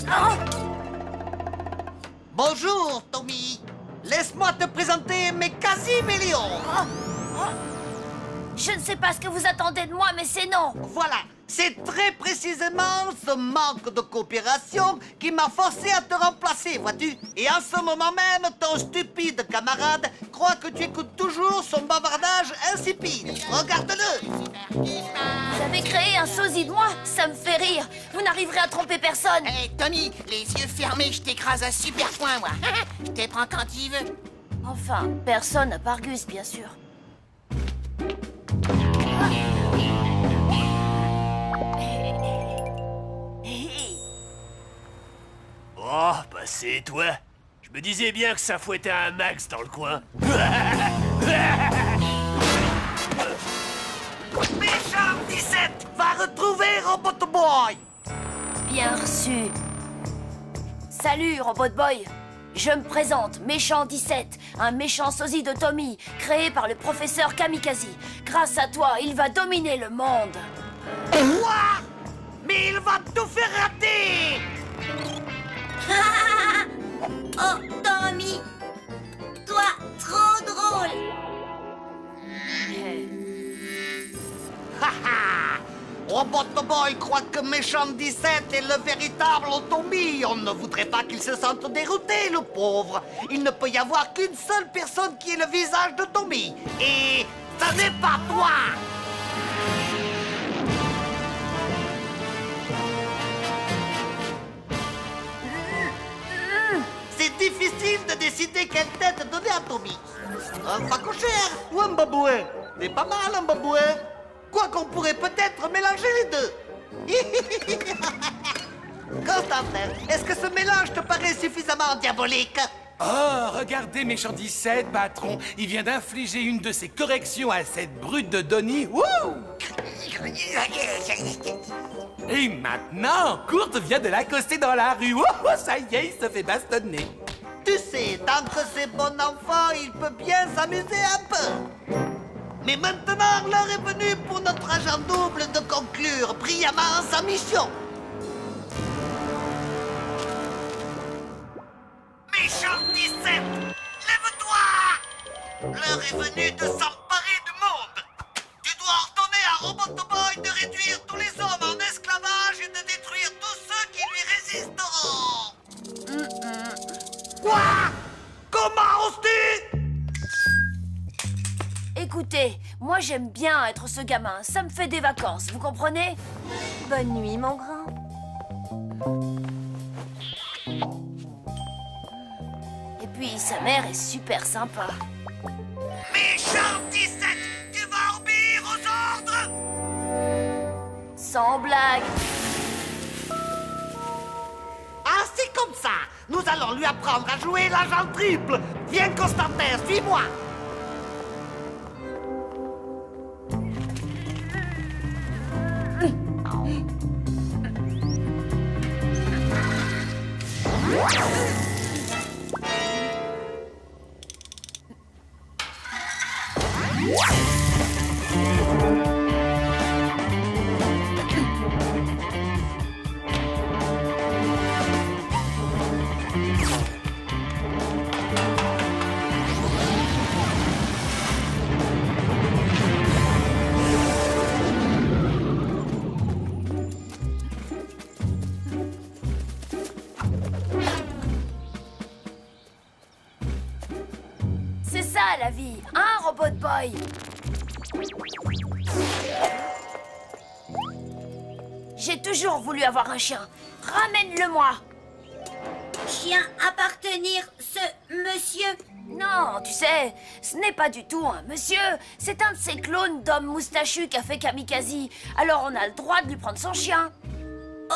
Hein? Bonjour, Tommy. Laisse-moi te présenter mes quasi-millions. Je ne sais pas ce que vous attendez de moi, mais c'est non. Voilà, c'est très précisément ce manque de coopération qui m'a forcé à te remplacer, vois-tu? Et en ce moment même, ton stupide camarade croit que tu écoutes toujours son bavardage insipide. Regarde-le. Vous avez créé un sosie de moi? Ça me fait rire. Vous n'arriverez à tromper personne. Hé, Tommy, les yeux fermés, je t'écrase un super point, moi. Je te prends quand tu veux. Enfin, personne à part Gus, bien sûr. Oh, bah c'est toi. Je me disais bien que ça fouettait un max dans le coin. Méchant 17 va retrouver Robot Boy. Bien reçu. Salut, Robot Boy. Je me présente, Méchant 17, un méchant sosie de Tommy, créé par le professeur Kamikaze. Grâce à toi, il va dominer le monde. Quoi? Mais il va tout faire rater. Oh, Tommy, toi, trop drôle. Robot Boy croit que Méchant 17 est le véritable Tommy. On ne voudrait pas qu'il se sente dérouté, le pauvre. Il ne peut y avoir qu'une seule personne qui ait le visage de Tommy. Et ce n'est pas toi. C'est difficile de décider quelle tête donner à Tommy. Un phacochère ou un babouin? C'est pas mal, un babouin. Quoi qu'on pourrait peut-être mélanger les deux. Constantin, est-ce que ce mélange te paraît suffisamment diabolique? Oh, regardez, Méchant 17, patron. Il vient d'infliger une de ses corrections à cette brute de Donnie. Wouh! Et maintenant, Kurt vient de l'accoster dans la rue. Oh, ça y est, il se fait bastonner. Tu sais, tant que c'est bon enfant, il peut bien s'amuser un peu. Mais maintenant, l'heure est venue pour notre agent double de conclure brillamment sa mission. Méchant 17, lève-toi! L'heure est venue de s'emparer du monde. Tu dois ordonner à Robot Boy de réduire tous les hommes en esclavage et de détruire tous ceux qui lui résisteront. Quoi? Comment oses-tu? Écoutez, moi j'aime bien être ce gamin. Ça me fait des vacances, vous comprenez? Bonne nuit, mon grand. Et puis, sa mère est super sympa. Méchant 17, tu vas obéir aux ordres? Sans blague. Ah, c'est comme ça. Nous allons lui apprendre à jouer l'agent triple. Viens, Constantin, suis-moi. C'est ça la vie, hein, Robot Boy? J'ai toujours voulu avoir un chien. Ramène-le-moi. Chien appartenir ce monsieur? Non, tu sais, ce n'est pas du tout un monsieur. C'est un de ces clones d'hommes moustachus qu'a fait Kamikaze. Alors on a le droit de lui prendre son chien.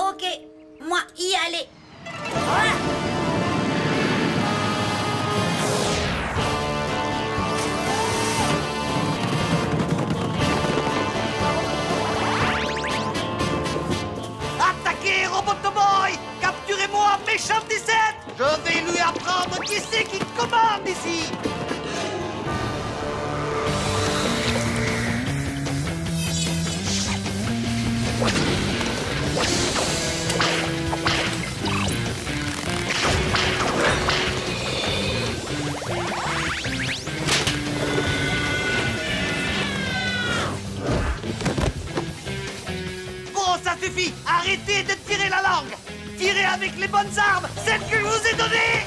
Ok, moi y aller. Attaquez, Robot Boy! Capturez-moi, Méchant 17! Je vais lui apprendre qui c'est qui commande ici. Bon, ça suffit. Arrêtez de tirer la langue. Tirez avec les bonnes armes, celles que je vous ai données.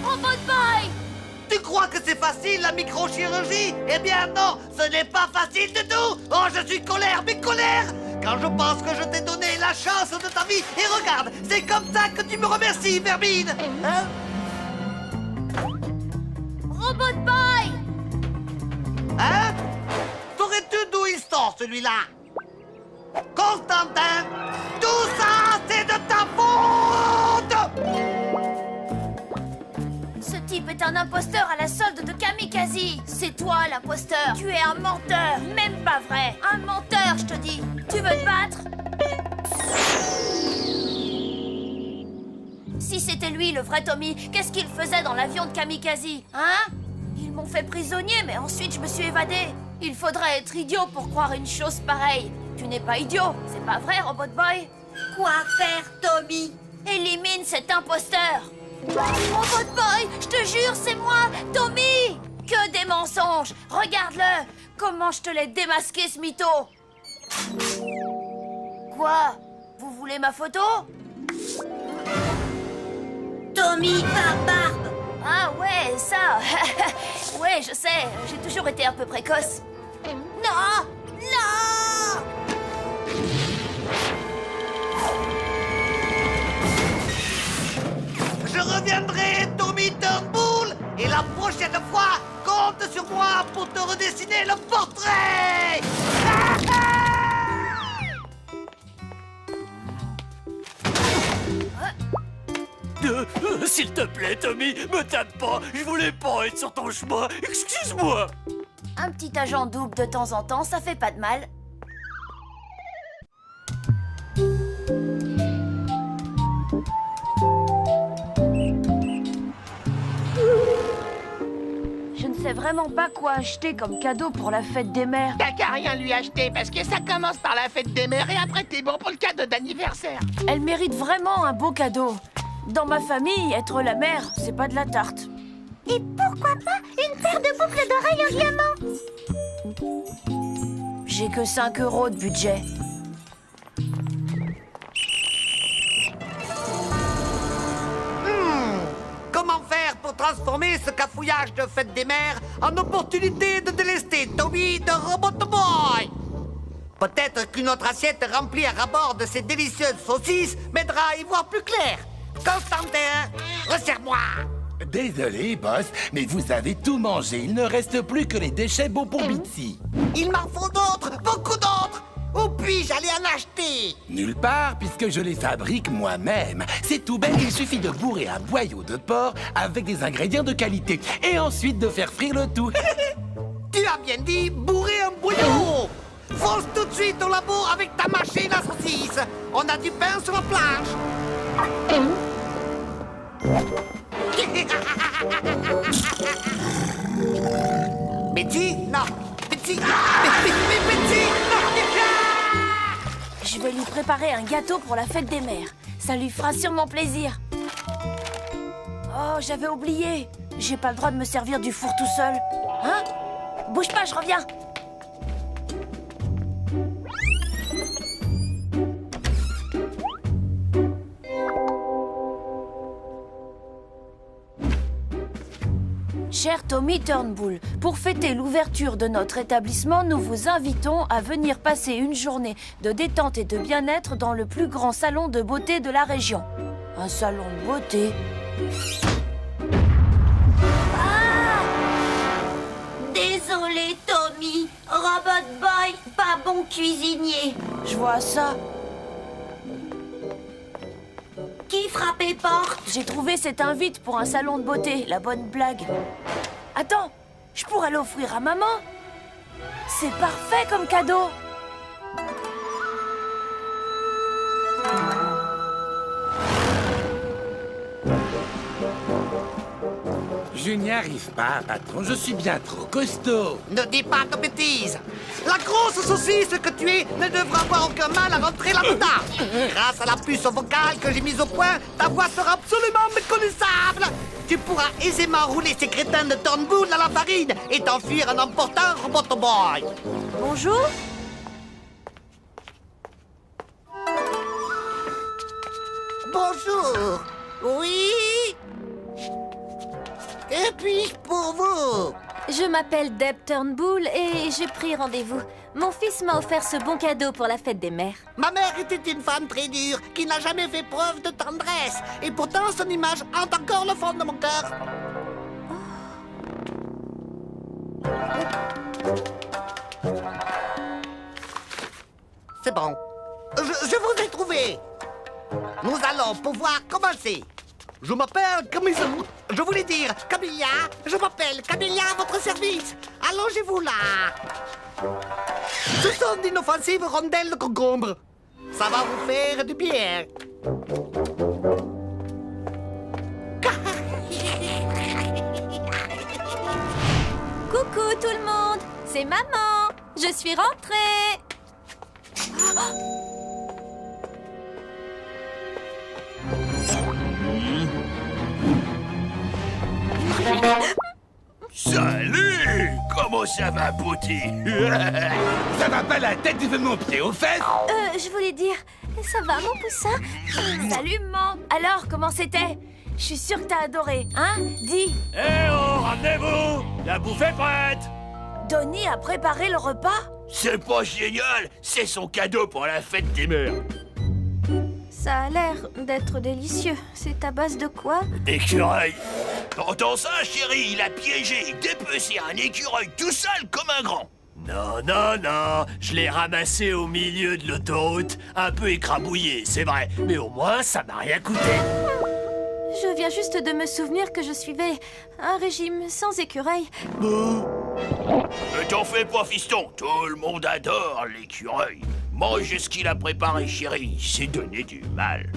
Robot Boy! Tu crois que c'est facile la microchirurgie? Eh bien non, ce n'est pas facile du tout. Oh, je suis colère, mais colère quand je pense que je t'ai donné la chance de ta vie. Et regarde, c'est comme ça que tu me remercies, Vermine. Hein? Robot Boy! Hein? Saurais-tu d'où il sort, celui-là? Constantin, tout ça, c'est de ta faute! Ce type est un imposteur à la solde de Kamikaze. C'est toi l'imposteur. Tu es un menteur. Même pas vrai. Un menteur, je te dis. Tu veux te battre? Si c'était lui, le vrai Tommy, qu'est-ce qu'il faisait dans l'avion de Kamikaze? Hein? Ils m'ont fait prisonnier, mais ensuite je me suis évadé. Il faudrait être idiot pour croire une chose pareille. Tu n'es pas idiot, c'est pas vrai, Robot Boy? Quoi faire, Tommy? Élimine cet imposteur. Robot Boy, je te jure, c'est moi, Tommy! Que des mensonges! Regarde-le! Comment je te l'ai démasqué, ce mytho! Quoi? Vous voulez ma photo? Tommy par barbe! Ah ouais, ça! Ouais, je sais, j'ai toujours été un peu précoce. Non! Non! Je reviendrai, Tommy Turnbull, et la prochaine fois, compte sur moi pour te redessiner le portrait. S'il te plaît, Tommy, me tape pas. Je voulais pas être sur ton chemin. Excuse-moi. Un petit agent double de temps en temps, ça fait pas de mal. Je ne sais vraiment pas quoi acheter comme cadeau pour la fête des mères. T'as qu'à rien lui acheter parce que ça commence par la fête des mères et après t'es bon pour le cadeau d'anniversaire. Elle mérite vraiment un beau cadeau. Dans ma famille, être la mère, c'est pas de la tarte. Et pourquoi pas une paire de boucles d'oreilles en diamant? J'ai que 5 € de budget. Comment faire pour transformer ce cafouillage de fête des mères en opportunité de délester Tommy de Robot Boy? Peut-être qu'une autre assiette remplie à rabord de ces délicieuses saucisses m'aidera à y voir plus clair. Constantin, resserre-moi. Désolé, boss, mais vous avez tout mangé. Il ne reste plus que les déchets bons pour Bitsy. Il m'en faut d'autres, beaucoup d'autres. Où puis-je aller en acheter? Nulle part, puisque je les fabrique moi-même. C'est tout bête, il suffit de bourrer un boyau de porc avec des ingrédients de qualité et ensuite de faire frire le tout. Tu as bien dit bourrer un boyau. Fonce tout de suite au labo avec ta machine à saucisses. On a du pain sur la planche. Betty? Non. Betty? Betty? Je vais lui préparer un gâteau pour la fête des mères. Ça lui fera sûrement plaisir. Oh, j'avais oublié. J'ai pas le droit de me servir du four tout seul. Hein? Bouge pas, je reviens. cher Tommy Turnbull, pour fêter l'ouverture de notre établissement, nous vous invitons à venir passer une journée de détente et de bien-être dans le plus grand salon de beauté de la région. Un salon de beauté. Désolé, Tommy. Robot Boy, pas bon cuisinier. Je vois ça. Qui frappait porte? J'ai trouvé cette invite pour un salon de beauté, la bonne blague. Attends, je pourrais l'offrir à maman. C'est parfait comme cadeau. Je n'y arrive pas, patron, je suis bien trop costaud. Ne dis pas de bêtises. La grosse saucisse que tu es ne devra avoir aucun mal à rentrer là-dedans. Grâce à la puce vocale que j'ai mise au point, ta voix sera absolument méconnaissable. Tu pourras aisément rouler ces crétins de Turnbull à la farine et t'enfuir en emportant Robot Boy. Bonjour. Bonjour. Oui. Que puis-je pour vous? Je m'appelle Deb Turnbull et j'ai pris rendez-vous. Mon fils m'a offert ce bon cadeau pour la fête des mères. Ma mère était une femme très dure, qui n'a jamais fait preuve de tendresse. Et pourtant, son image hante encore le fond de mon cœur. C'est bon. Je vous ai trouvé. Nous allons pouvoir commencer. Je m'appelle Camilla. Je voulais dire Camilla. Je m'appelle Camilla à votre service. Allongez-vous là. Ce sont d'inoffensives rondelles de concombre. Ça va vous faire du bien. Coucou tout le monde, c'est maman. Je suis rentrée. Salut! Comment ça va, Bouti? Ça va pas la tête, tu veux mon pied aux fesses? Je voulais dire, ça va mon poussin? Salut, maman. Alors, comment c'était? Je suis sûre que t'as adoré, hein? Dis. Eh oh, ramenez-vous! La bouffe est prête! Donnie a préparé le repas? C'est pas génial! C'est son cadeau pour la fête des mères! Ça a l'air d'être délicieux. C'est à base de quoi? D'écureuil! T'entends ça, chérie? Il a piégé, dépecé un écureuil tout seul comme un grand! Non, non, non! Je l'ai ramassé au milieu de l'autoroute, un peu écrabouillé, c'est vrai, mais au moins ça m'a rien coûté! Je viens juste de me souvenir que je suivais un régime sans écureuil. Ne t'en fais pas, fiston, tout le monde adore l'écureuil. Mange ce qu'il a préparé, chérie, c'est donner du mal.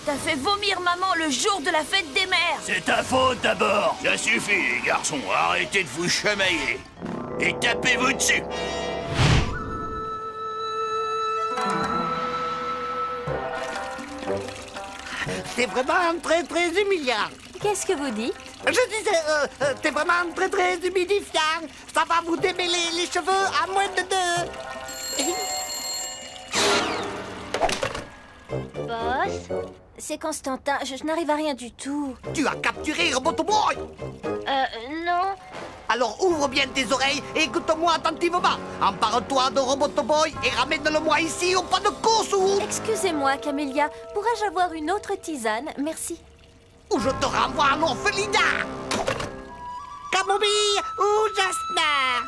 T'as fait vomir maman le jour de la fête des mères. C'est ta faute d'abord. Ça suffit, les garçons, arrêtez de vous chamailler. Et tapez-vous dessus. C'est vraiment très humiliant. Qu'est-ce que vous dites? Je disais, t'es vraiment très humidifiant. Ça va vous démêler les cheveux à moins de 2. Boss? C'est Constantin, je n'arrive à rien du tout. Tu as capturé Robot Boy? Non. Alors ouvre bien tes oreilles et écoute-moi attentivement. Empare-toi de Robot Boy et ramène-le-moi ici au pas de course ou... Excusez-moi, Camélia. Pourrais-je avoir une autre tisane? Merci. Ou je te renvoie à l'orphelinat. Camomille ou jasmin?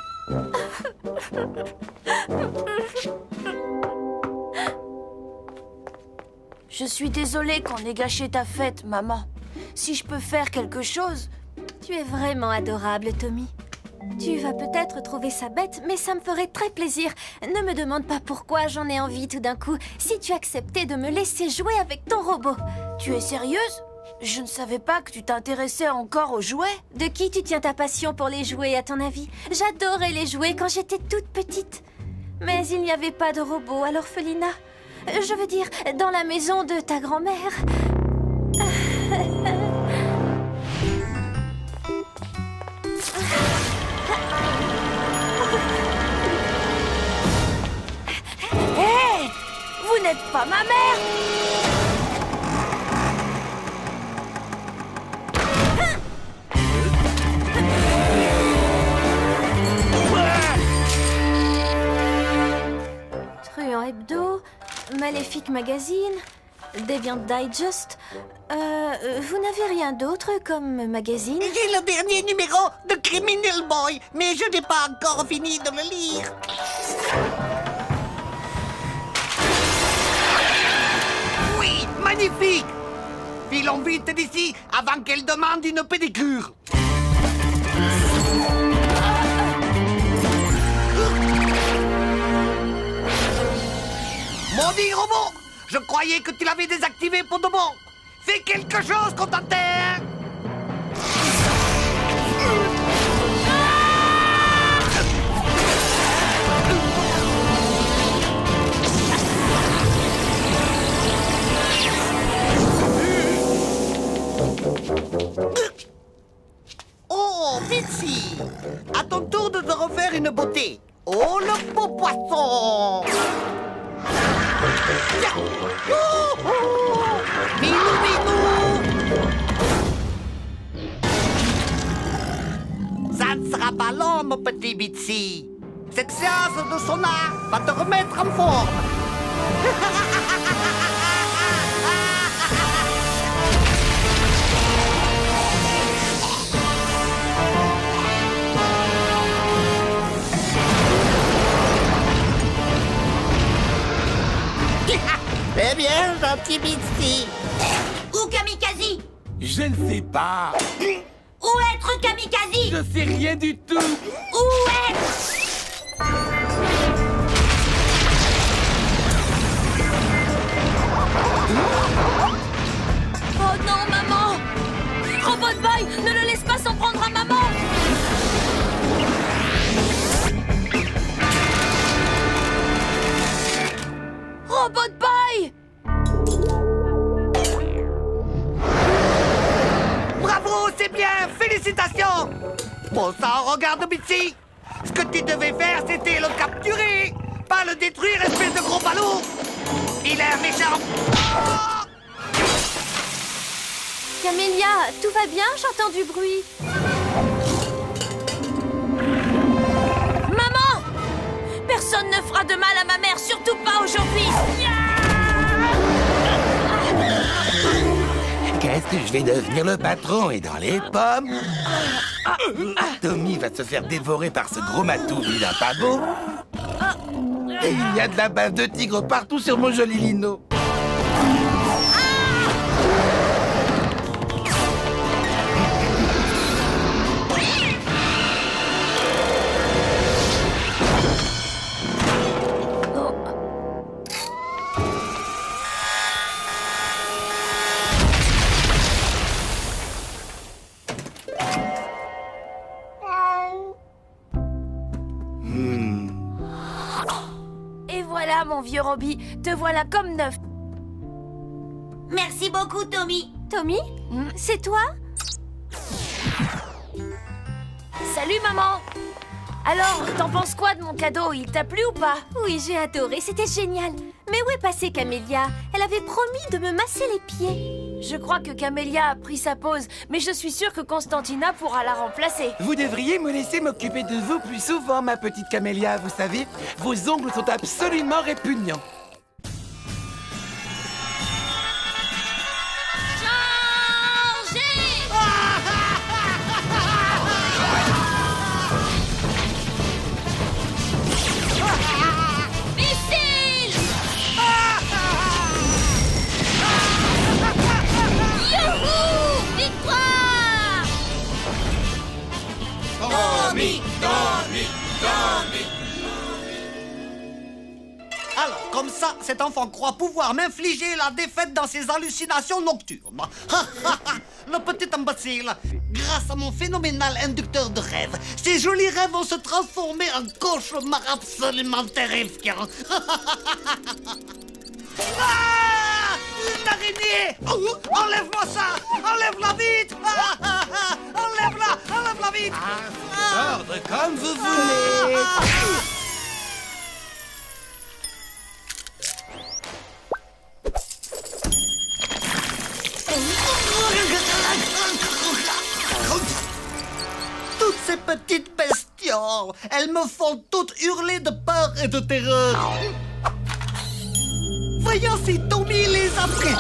Je suis désolée qu'on ait gâché ta fête, maman. Si je peux faire quelque chose... Tu es vraiment adorable, Tommy. Tu vas peut-être trouver ça bête, mais ça me ferait très plaisir. Ne me demande pas pourquoi j'en ai envie tout d'un coup. Si tu acceptais de me laisser jouer avec ton robot. Tu es sérieuse? Je ne savais pas que tu t'intéressais encore aux jouets. De qui tu tiens ta passion pour les jouets, à ton avis? J'adorais les jouets quand j'étais toute petite. Mais il n'y avait pas de robot à l'orphelinat. Je veux dire, dans la maison de ta grand-mère. n'êtes pas ma mère! Truand Hebdo, Maléfique Magazine, Deviant Digest. Vous n'avez rien d'autre comme magazine? J'ai le dernier numéro de Criminal Boy, mais je n'ai pas encore fini de le lire. Oui, magnifique! Filons vite d'ici avant qu'elle demande une pédicure. Maudit robot! Je croyais que tu l'avais désactivé pour de bon. Fais quelque chose, Constantin! Oh, Bitsy! À ton tour de te refaire une beauté. Oh, le beau poisson! Tiens! Oh, oh! Minou, minou! Ça ne sera pas long, mon petit Bitsy. Cette séance de sonar va te remettre en forme. Eh bien, gentil Bitsy. Où Kamikaze? Je ne sais pas. Où être Kamikaze? Je sais rien du tout. Où être? Oh non, maman! Robot Boy, ne le laisse pas s'en prendre à maman! Robot Boy! Bravo, c'est bien, félicitations! Bon sang, regarde Bitsy. Ce que tu devais faire, c'était le capturer, pas le détruire, espèce de gros ballot. Il est un méchant. Camélia, tout va bien? J'entends du bruit. Maman! Personne ne fera de mal à ma mère, surtout pas aujourd'hui. Qu'est-ce que je vais devenir le patron et dans les pommes? Tommy va se faire dévorer par ce gros matou vilain pas beau. Et il y a de la bave de tigre partout sur mon joli lino. Et voilà, mon vieux Robbie, te voilà comme neuf. Merci beaucoup, Tommy. Tommy? C'est toi? Salut, maman! Alors, t'en penses quoi de mon cadeau? Il t'a plu ou pas? Oui, j'ai adoré, c'était génial. Mais où est passée Camélia? Elle avait promis de me masser les pieds. Je crois que Camélia a pris sa pause, mais je suis sûre que Constantina pourra la remplacer. Vous devriez me laisser m'occuper de vous plus souvent, ma petite Camélia, vous savez. Vos ongles sont absolument répugnants. Alors, comme ça, cet enfant croit pouvoir m'infliger la défaite dans ses hallucinations nocturnes. Le petit imbécile. Grâce à mon phénoménal inducteur de rêves, ces jolis rêves vont se transformer en cauchemars absolument terrifiants. Ah! Une araignée! Enlève-moi ça! Enlève-la vite! Enlève-la! Enlève-la vite! Ordre comme vous voulez. ces petites bestioles. Elles me font toutes hurler de peur et de terreur. Voyons si Tommy les apprécie.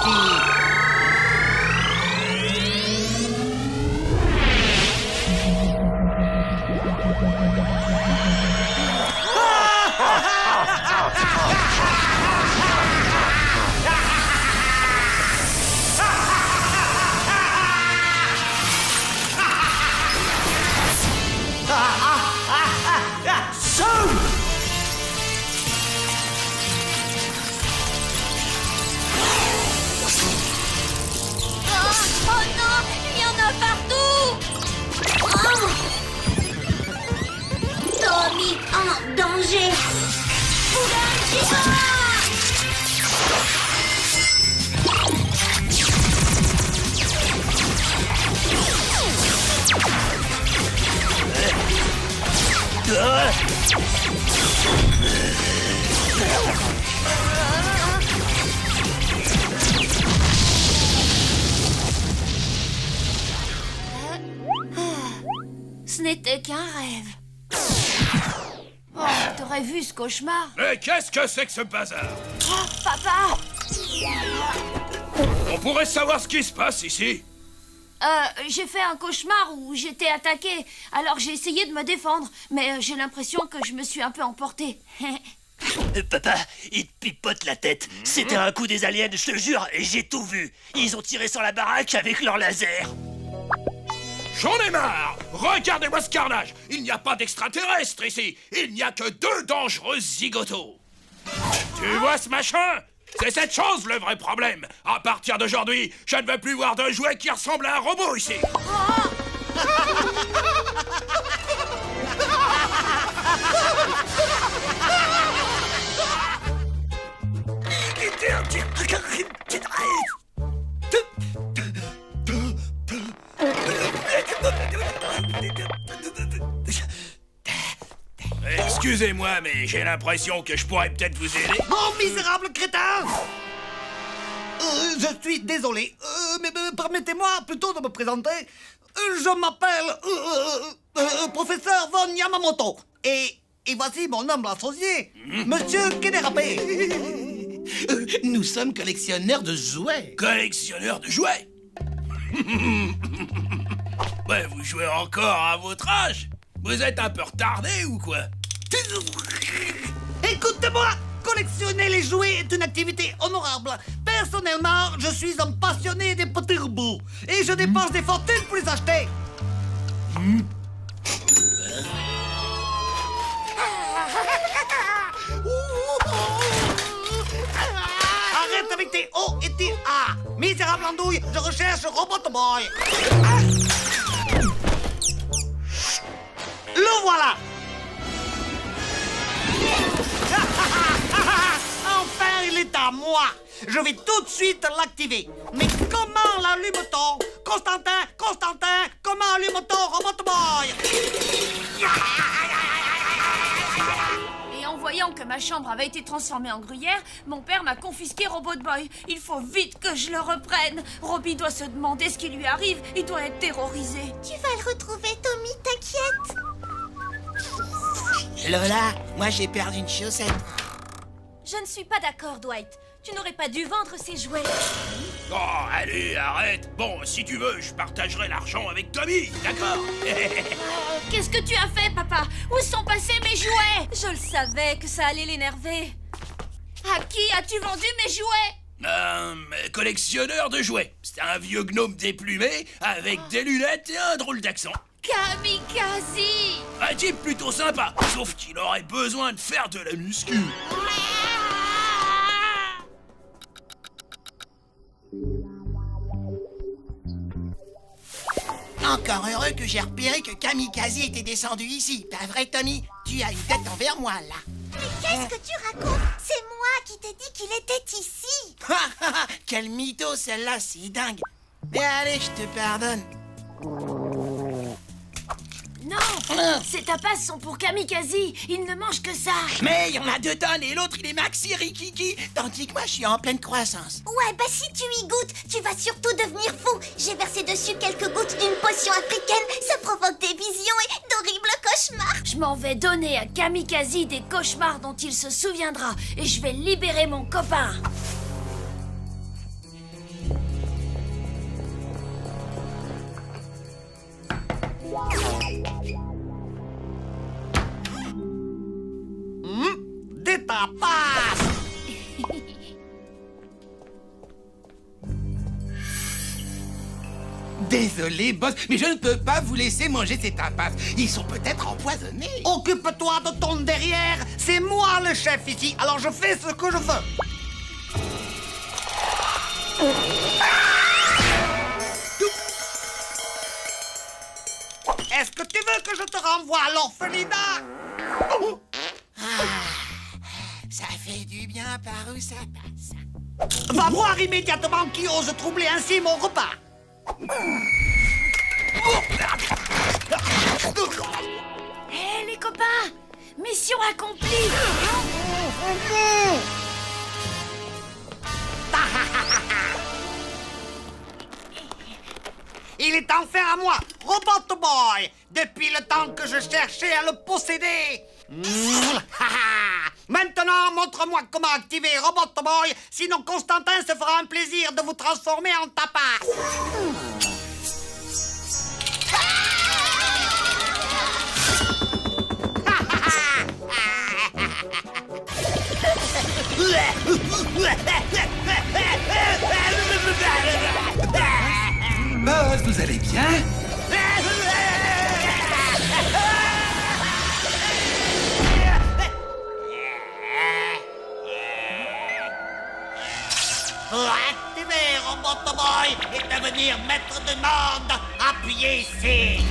Oh non, il y en a partout. Tommy en danger. Ce n'était qu'un rêve. Oh, t'aurais vu ce cauchemar? Mais qu'est-ce que c'est que ce bazar? Oh, papa! On pourrait savoir ce qui se passe ici. J'ai fait un cauchemar où j'étais attaquée. Alors j'ai essayé de me défendre, mais j'ai l'impression que je me suis un peu emportée. Papa, il te pipote la tête. C'était un coup des aliens, je te jure, et j'ai tout vu. Ils ont tiré sur la baraque avec leur laser. J'en ai marre! Regardez-moi ce carnage! Il n'y a pas d'extraterrestres ici! Il n'y a que 2 dangereux zigotos! Tu vois ce machin? C'est cette chose le vrai problème! À partir d'aujourd'hui, je ne veux plus voir de jouet qui ressemble à un robot ici! Excusez-moi, mais j'ai l'impression que je pourrais peut-être vous aider. Oh, misérable crétin! Je suis désolé, mais permettez-moi plutôt de me présenter. Je m'appelle professeur Von Yamamoto. Et voici mon humble associé, Monsieur Kenerabe. Nous sommes collectionneurs de jouets. Collectionneurs de jouets? Ouais, vous jouez encore à votre âge? Vous êtes un peu retardé ou quoi? Écoutez-moi, collectionner les jouets est une activité honorable. Personnellement, je suis un passionné des petits robots et je dépense des fortunes pour les acheter. Arrête avec tes O et tes A. Misérable andouille, je recherche Robot Boy. Le voilà. Enfin, il est à moi. Je vais tout de suite l'activer. Mais comment l'allume-t-on? Constantin, comment allume-t-on Robot Boy? Et en voyant que ma chambre avait été transformée en gruyère, mon père m'a confisqué Robot Boy. Il faut vite que je le reprenne. Robbie doit se demander ce qui lui arrive. Il doit être terrorisé. Tu vas le retrouver, Tommy, t'inquiète. Lola, moi j'ai perdu une chaussette. Je ne suis pas d'accord, Dwight. Tu n'aurais pas dû vendre ces jouets. Oh, allez, arrête. Bon, si tu veux, je partagerai l'argent avec Tommy, d'accord? Qu'est-ce que tu as fait, papa? Où sont passés mes jouets? Je le savais que ça allait l'énerver. À qui as-tu vendu mes jouets? Collectionneur de jouets. C'est un vieux gnome déplumé avec des lunettes et un drôle d'accent. Kamikaze! Un type plutôt sympa, sauf qu'il aurait besoin de faire de la muscu. Encore heureux que j'ai repéré que Kamikaze était descendu ici. Pas vrai, Tommy? Tu as une tête envers moi, là. Mais qu'est-ce que tu racontes? C'est moi qui t'ai dit qu'il était ici. Quel mytho, celle-là, c'est dingue. Mais allez, je te pardonne. Non, Ces tapas sont pour Kamikaze. Il ne mange que ça. Mais il y en a 2 tonnes et l'autre, il est maxi rikiki. Tandis que moi, je suis en pleine croissance. Ouais, bah si tu y goûtes, tu vas surtout devenir fou. J'ai versé dessus quelques gouttes d'une potion africaine. Ça provoque des visions et d'horribles cauchemars. Je m'en vais donner à Kamikaze des cauchemars dont il se souviendra. Et je vais libérer mon copain. Des tapas! Désolé, boss, mais je ne peux pas vous laisser manger ces tapas. Ils sont peut-être empoisonnés. Occupe-toi de ton derrière. C'est moi le chef ici, alors je fais ce que je veux. Est-ce que tu veux que je te renvoie à l'orphelinat? Ça fait du bien par où ça passe. Va voir immédiatement qui ose troubler ainsi mon repas. Hé, les copains! Mission accomplie! Il est enfin à moi, Robot Boy, depuis le temps que je cherchais à le posséder. Maintenant, montre-moi comment activer Robot Boy, sinon Constantin se fera un plaisir de vous transformer en tapas. Boss, vous allez bien? Pour activer Robot Boy et devenir maître de monde, appuyez ici.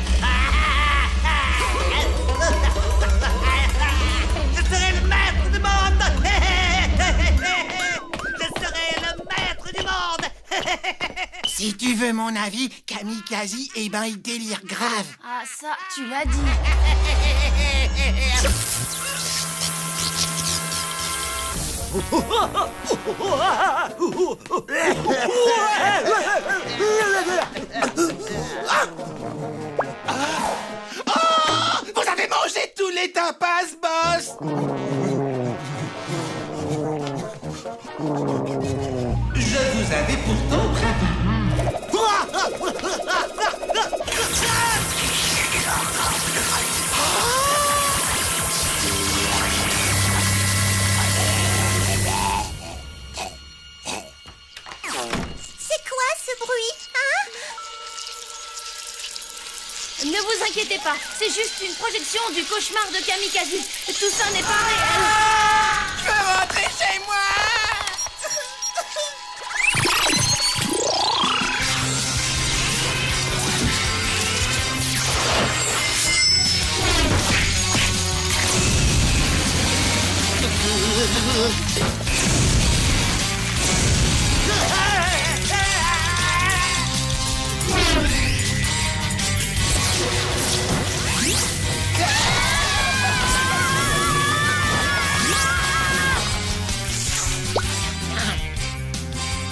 Je serai le maître du monde. Je serai le maître du monde. Si tu veux mon avis, Kamikaze, eh ben, il délire grave. Ah, ça, tu l'as dit. Vous avez mangé tous les tapas, boss! Je vous avais pourtant prévenu. C'est quoi ce bruit, hein? Ne vous inquiétez pas, c'est juste une projection du cauchemar de Kamikaze. Tout ça n'est pas réel. Je veux rentrer chez moi!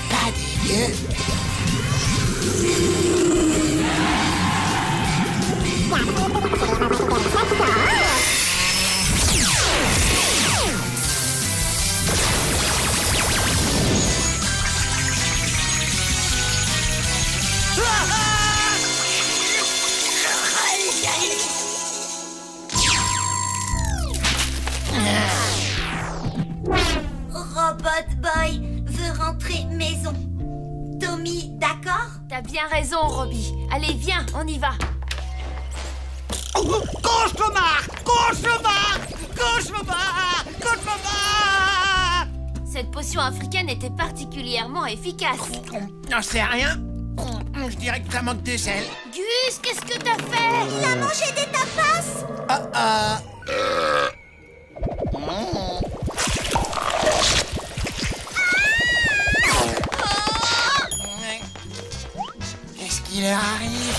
Pas dégueu. Robot Boy veut rentrer maison. Tommy, d'accord? T'as bien raison, Robbie. Allez, viens, on y va. Cauchemar! Cauchemar! Cauchemar! Cauchemar! Cette potion africaine était particulièrement efficace. J'en sais rien. Je dirais que ça manque de sel. Gus, qu'est-ce que t'as fait? Il a mangé des tapas? Qu'est-ce qui leur arrive?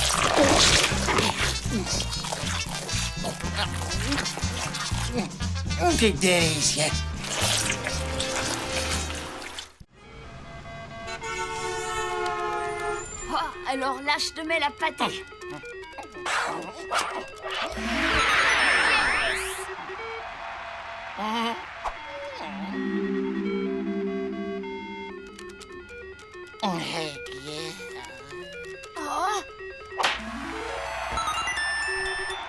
C'est délicieux. Oh, alors là, je te mets la pâtée.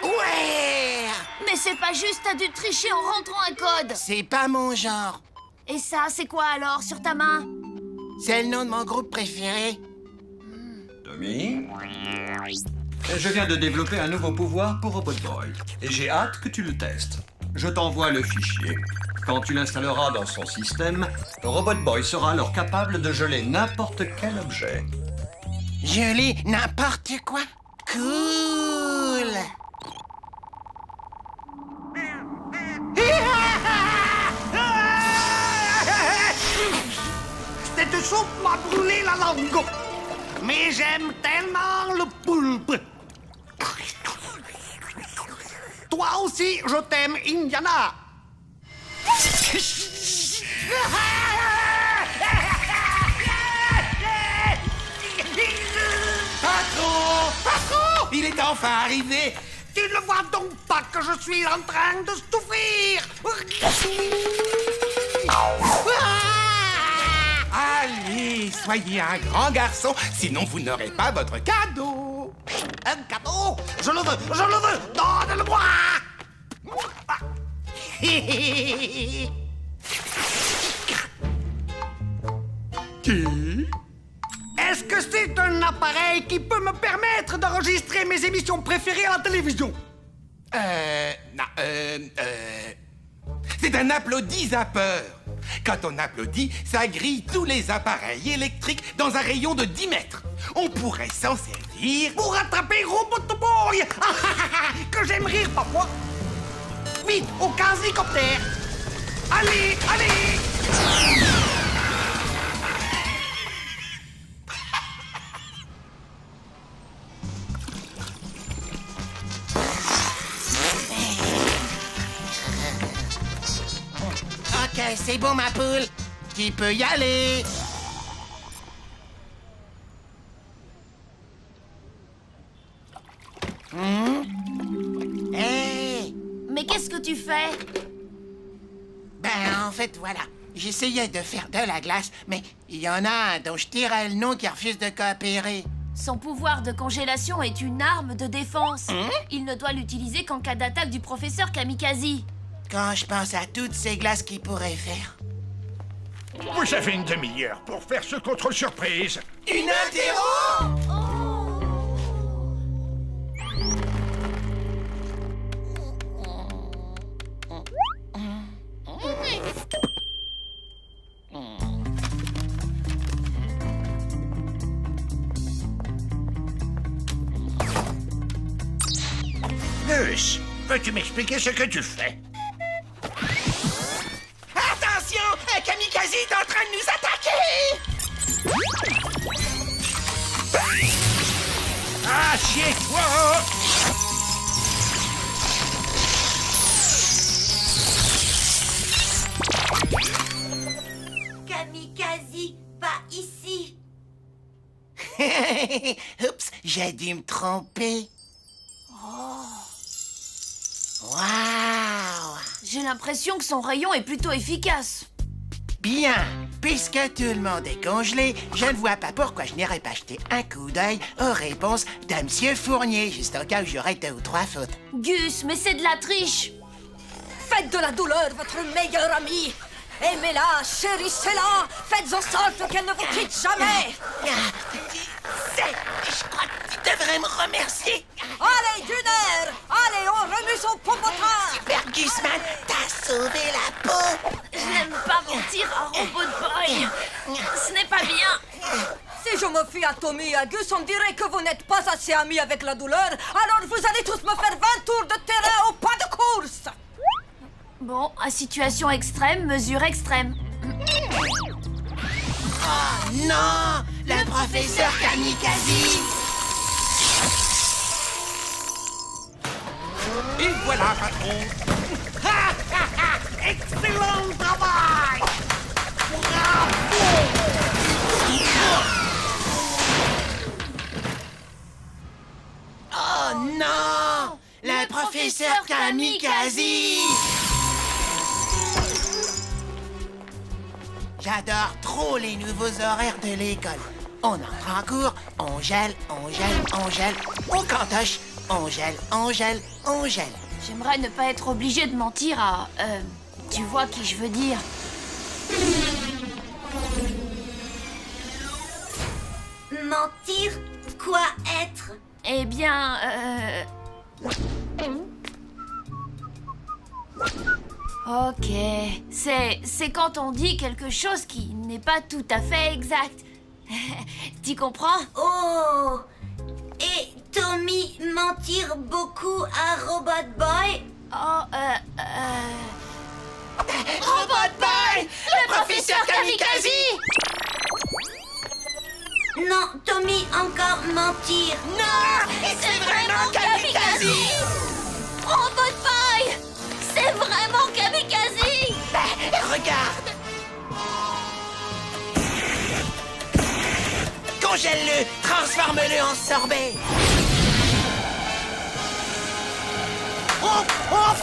Ouais! Mais c'est pas juste, t'as dû tricher en rentrant un code. C'est pas mon genre. Et ça, c'est quoi alors, sur ta main? C'est le nom de mon groupe préféré. Tommy, je viens de développer un nouveau pouvoir pour Robot Boy. Et j'ai hâte que tu le testes. Je t'envoie le fichier. Quand tu l'installeras dans son système, Robot Boy sera alors capable de geler n'importe quel objet. Geler n'importe quoi? Cool! Cette soupe m'a brûlé la langue. Mais j'aime tellement le poulpe. Toi aussi, je t'aime, Indiana. Patron! Patron! Il est enfin arrivé! Tu ne vois donc pas que je suis en train de souffrir. Allez, soyez un grand garçon, sinon vous n'aurez pas votre cadeau. Un cadeau? Je le veux, donne-le-moi. Est-ce que c'est un appareil qui peut me permettre d'enregistrer mes émissions préférées à la télévision? Non, c'est un applaudis-zappeur. Quand on applaudit, ça grille tous les appareils électriques dans un rayon de 10 mètres. On pourrait s'en servir pour attraper Robot Boy, que j'aime rire parfois. Vite, au quasicoptère. Allez, allez. Ok, c'est bon, ma poule. Tu peux y aller. Hey! Mais qu'est-ce que tu fais? Ben, en fait, voilà. J'essayais de faire de la glace, mais il y en a un dont je tirais le nom qui refuse de coopérer. Son pouvoir de congélation est une arme de défense. Il ne doit l'utiliser qu'en cas d'attaque du professeur Kamikaze. Quand je pense à toutes ces glaces qu'il pourrait faire. Vous avez une demi-heure pour faire ce contrôle surprise. Une interro! Gus, peux-tu m'expliquer ce que tu fais? Attention! Un kamikaze est en train de nous attaquer! Assieds-toi! Kamikaze, pas ici. Oups, j'ai dû me tromper. Waouh! J'ai l'impression que son rayon est plutôt efficace. Bien, puisque tout le monde est congelé, je ne vois pas pourquoi je n'irais pas jeter un coup d'œil aux réponses de Monsieur Fournier, juste au cas où j'aurais 2 ou 3 fautes. Gus, mais c'est de la triche. Faites de la douleur votre meilleure amie. Aimez-la, chérissez-la. Faites en sorte qu'elle ne vous quitte jamais. Je crois que tu devrais me remercier. Allez, Gunner! Allez, on remue son popotin! Super Gusman, t'as sauvé la peau. Je n'aime pas mentir à Robot Boy. Ce n'est pas bien. Si je me fie à Tommy et à Gus, on dirait que vous n'êtes pas assez amis avec la douleur. Alors vous allez tous me faire 20 tours de terrain au pas de course. Bon, à situation extrême, mesure extrême. Oh non! Le professeur Kamikaze! Et voilà, patron! Excellent travail! Bravo! Oh non! Le professeur Kamikaze! J'adore trop les nouveaux horaires de l'école. On entre en cours, on gèle, on gèle, on gèle, on cantoche, on gèle, on gèle, on gèle. J'aimerais ne pas être obligé de mentir à... tu vois qui je veux dire. Mentir? Quoi être? Eh bien, Ok, c'est quand on dit quelque chose qui n'est pas tout à fait exact. Tu comprends? Oh! Et Tommy mentir beaucoup à Robot Boy? Oh, Robot Boy! Le professeur Kamikaze! Non, Tommy encore mentir. Non! C'est vraiment Kamikaze! Robot Boy! C'est vraiment Kamikaze! Regarde! Congèle-le! Transforme-le en sorbet! Oh! Oh!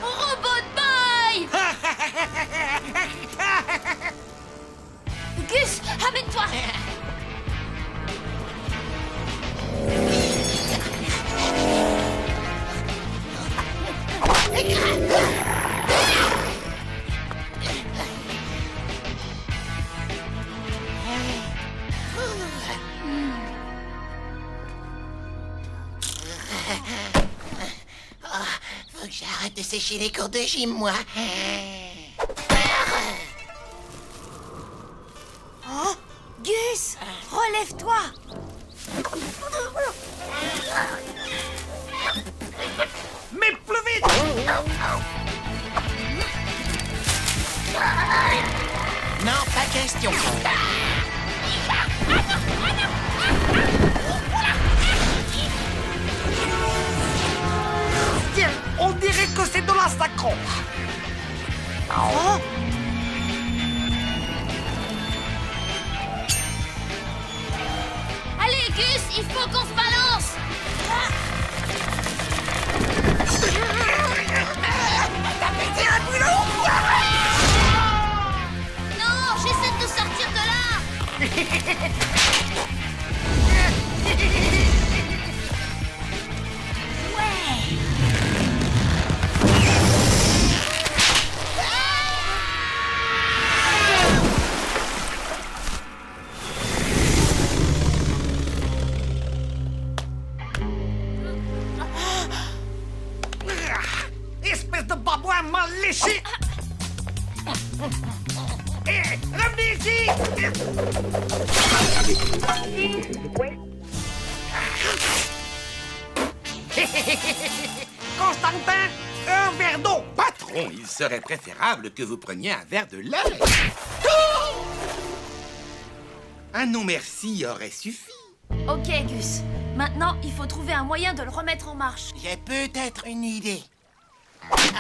Robot Boy! Gus, amène-toi! Faut que j'arrête de sécher les cours de gym, moi. Oh, Gus, relève-toi. Mais plus vite! Non, pas question. Tiens, on dirait que c'est de la saccroche. Oh. Allez, Gus, il faut qu'on se balance. T'as pété un boulot? Non, j'essaie de te sortir de là. Espèce de babouin mal léché! Hé, revenez ici! Constantin, un verre d'eau! Patron, il serait préférable que vous preniez un verre de lait. Un non merci aurait suffi. Ok, Gus. Maintenant, il faut trouver un moyen de le remettre en marche. J'ai peut-être une idée.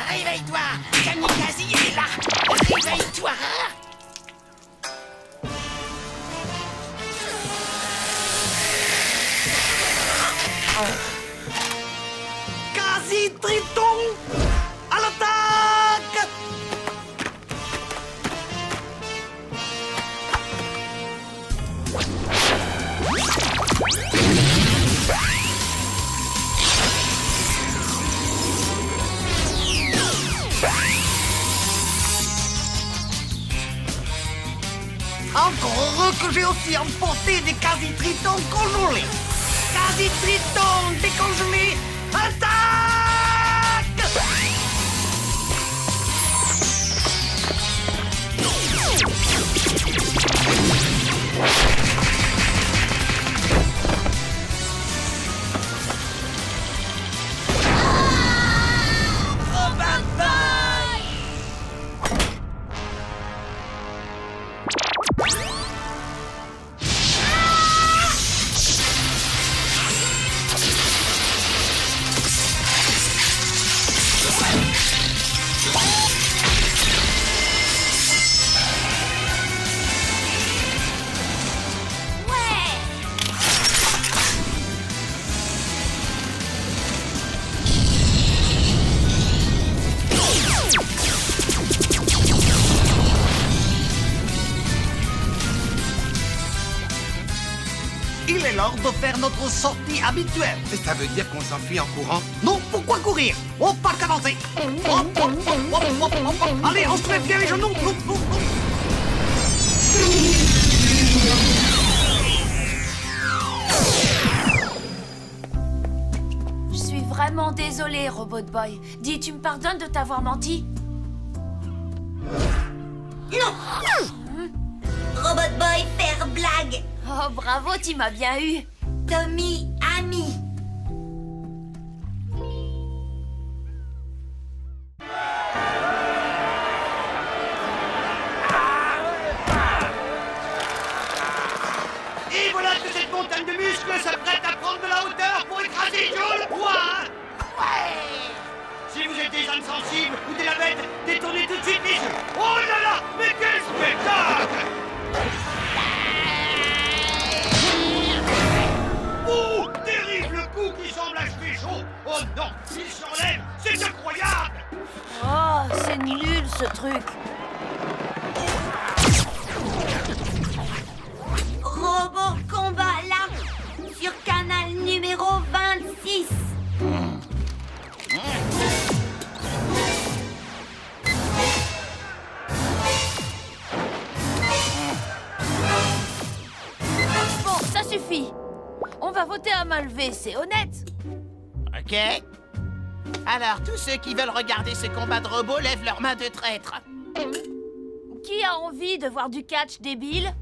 Réveille-toi! Kamikaze est là! Réveille-toi! Quasi-triton! À l'attaque! Encore heureux que j'ai aussi emporté des quasi-tritons congelés. Quasi-tritons décongelés, attaque! Robot Boy! de faire notre sortie habituelle. Ça veut dire qu'on s'enfuit en courant? Non, pourquoi courir? On part qu'avancer. Allez, on se met bien les genoux. Je suis vraiment désolée, Robot Boy. Dis, tu me pardonnes de t'avoir menti? Non. Robot Boy, faire blague. Oh, bravo, tu m'as bien eu. Tommy, ami. Et voilà que cette montagne de muscles s'apprête à prendre de la hauteur pour écraser Joe le poids. Ouais. Si vous êtes des âmes sensibles ou des lavettes, détournez tout de suite les yeux. Oh là là, mais quel spectacle! Oh, terrible coup qui semble achever chaud. Oh non, il s'enlève, c'est incroyable. Oh, c'est nul ce truc. Robot combat là, sur canal numéro 26. Bon, ça suffit. On va voter à main levée, c'est honnête. Ok. Alors, tous ceux qui veulent regarder ce combat de robots lèvent leurs mains de traître. Qui a envie de voir du catch débile?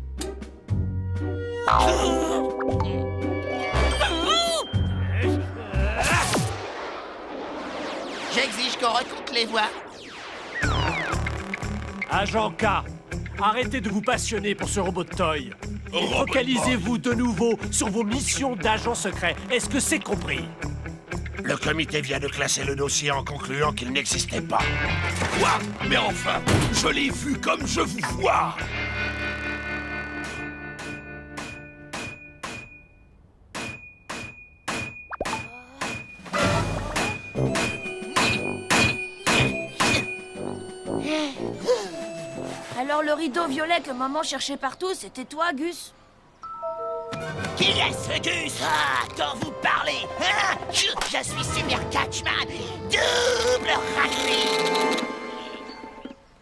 J'exige qu'on recompte les voix. Agent K, arrêtez de vous passionner pour ce robot de toy. Et Robot focalisez-vous de nouveau sur vos missions d'agent secret. Est-ce que c'est compris? Le comité vient de classer le dossier en concluant qu'il n'existait pas. Quoi? Mais enfin, je l'ai vu comme je vous vois. Alors le rideau violet que maman cherchait partout, c'était toi, Gus? Qui est ce Gus? Ah, dont vous parlez? Hein? Je suis Super Catchman, double raclé.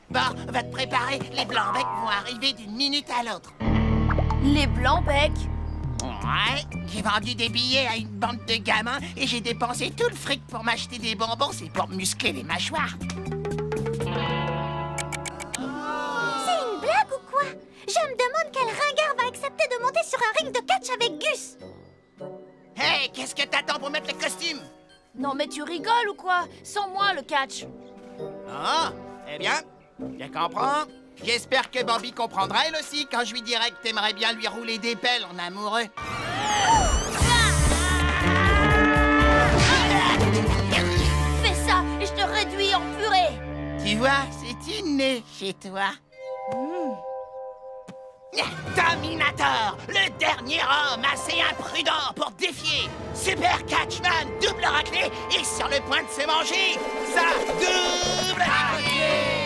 Bon, va te préparer, les Blancs-Becs vont arriver d'une minute à l'autre. Les Blancs-Becs? Ouais, j'ai vendu des billets à une bande de gamins et j'ai dépensé tout le fric pour m'acheter des bonbons, c'est pour muscler les mâchoires. C'est une blague ou quoi? Je me demande quel ringard va accepter de monter sur un ring de catch avec Gus. Hey, qu'est-ce que t'attends pour mettre le costume? Non mais tu rigoles ou quoi? Sans moi le catch. Ah, eh bien, je comprends. J'espère que Bambi comprendra elle aussi quand je lui dirai que t'aimerais bien lui rouler des pelles en amoureux. Fais ça et je te réduis en purée. Tu vois, c'est inné chez toi. Terminator, le dernier homme assez imprudent pour défier Super Catchman, double raclé et sur le point de se manger sa double raclé.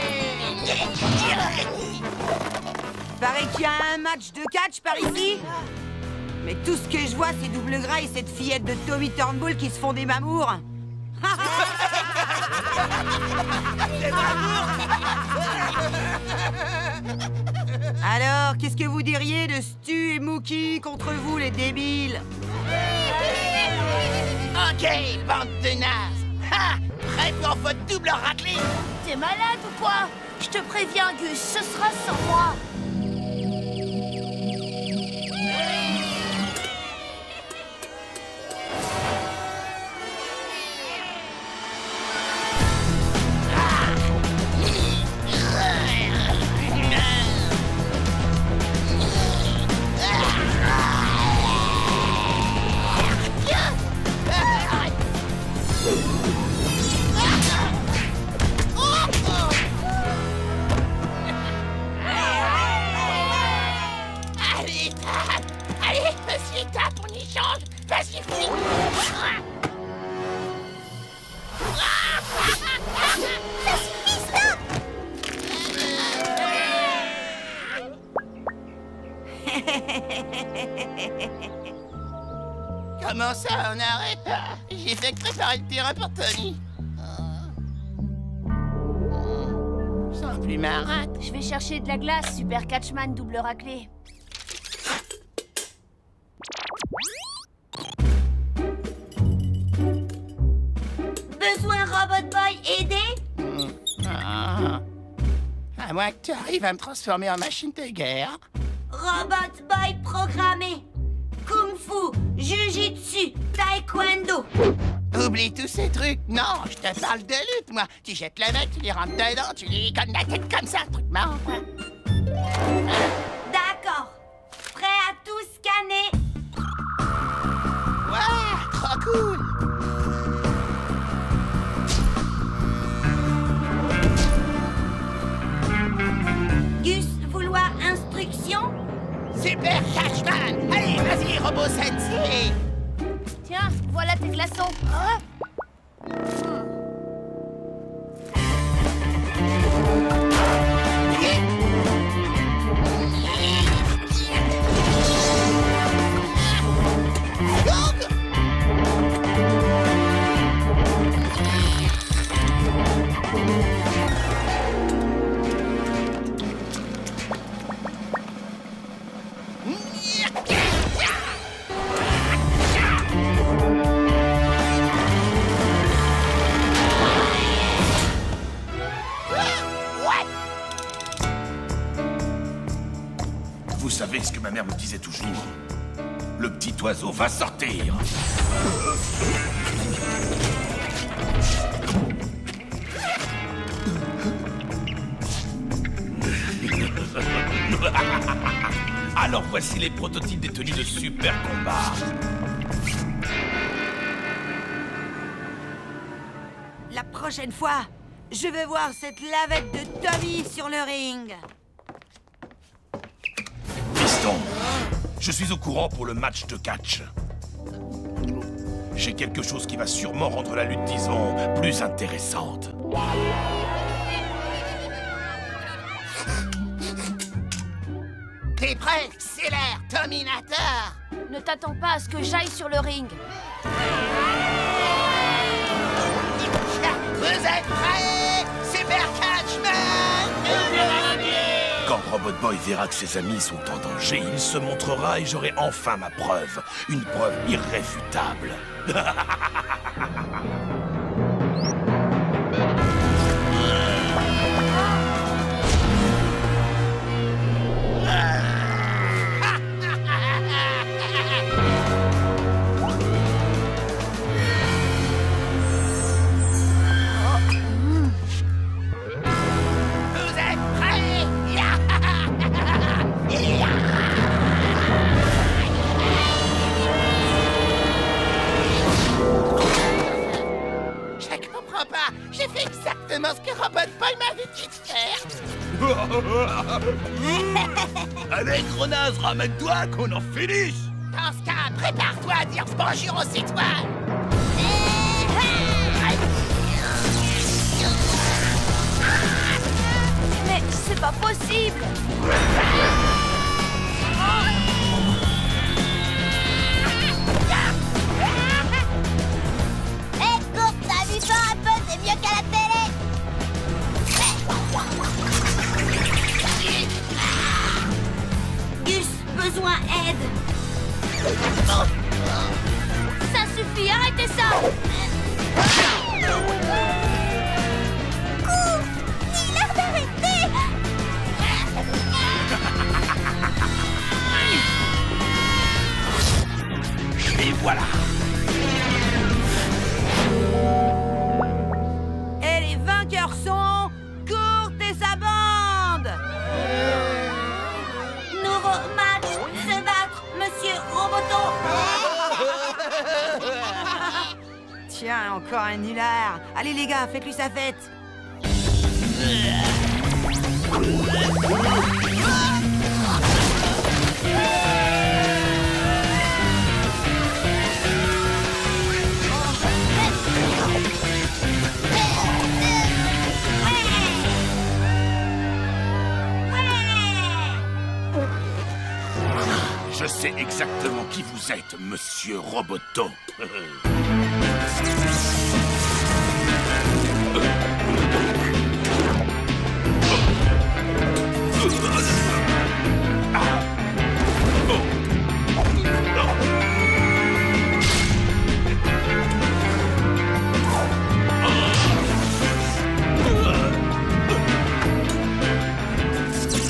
Paraît qu'il y a un match de catch par ici. Mais tout ce que je vois, c'est Double Gras et cette fillette de Tommy Turnbull qui se font des mamours. Alors, qu'est-ce que vous diriez de Stu et Mookie contre vous, les débiles? Ok, bande de nazes. Ha! Prêt pour votre double raclée? T'es malade ou quoi? Je te préviens, Gus, ce sera sans moi. Comment ça, on arrête? J'ai fait que préparer le terrain pour Tony. Je sens plus ma rate. Je vais chercher de la glace, Super Catchman double raclée. Besoin Robot Boy aider? À moins que tu arrives à me transformer en machine de guerre. Robot Boy programmé. Kung Fu, Jiu-Jitsu, Taekwondo. Oublie tous ces trucs. Non, je te parle de lutte, moi. Tu jettes le mec, tu les rentres dedans, tu lui connes la tête comme ça, un truc marrant, quoi. D'accord. Prêt à tout scanner? Ouais, trop cool. Gus, vouloir instruction? Super Catchman! Allez, vas-y, Robot Sensei! Tiens, voilà tes glaçons. Vous savez ce que ma mère me disait toujours? Le petit oiseau va sortir. Alors voici les prototypes des tenues de super combat. La prochaine fois, je veux voir cette lavette de Tommy sur le ring. Piston, je suis au courant pour le match de catch. J'ai quelque chose qui va sûrement rendre la lutte, disons, plus intéressante. T'es prêt? C'est l'air, Tominator! Ne t'attends pas à ce que j'aille sur le ring. Vous êtes prêts? Super Catchman! Quand Robot Boy verra que ses amis sont en danger, il se montrera et j'aurai enfin ma preuve. Une preuve irréfutable. J'ai fait exactement ce que Robot Boy m'avait dit de faire. Allez, Grenaz, ramène-toi qu'on en finisse. Dans ce cas, prépare-toi à dire bonjour aux étoiles. Mais c'est pas possible. T'as un peu, c'est mieux qu'à la télé. Gus, besoin aide. Ça suffit, arrêtez ça. Dis-leur d'arrêter. Et voilà. Et les vainqueurs sont Kurt et sa bande. Nouveau match, se battre, Monsieur Roboto. Tiens, encore un nulard. Allez les gars, faites-lui sa fête. Je sais exactement qui vous êtes, monsieur Roboto.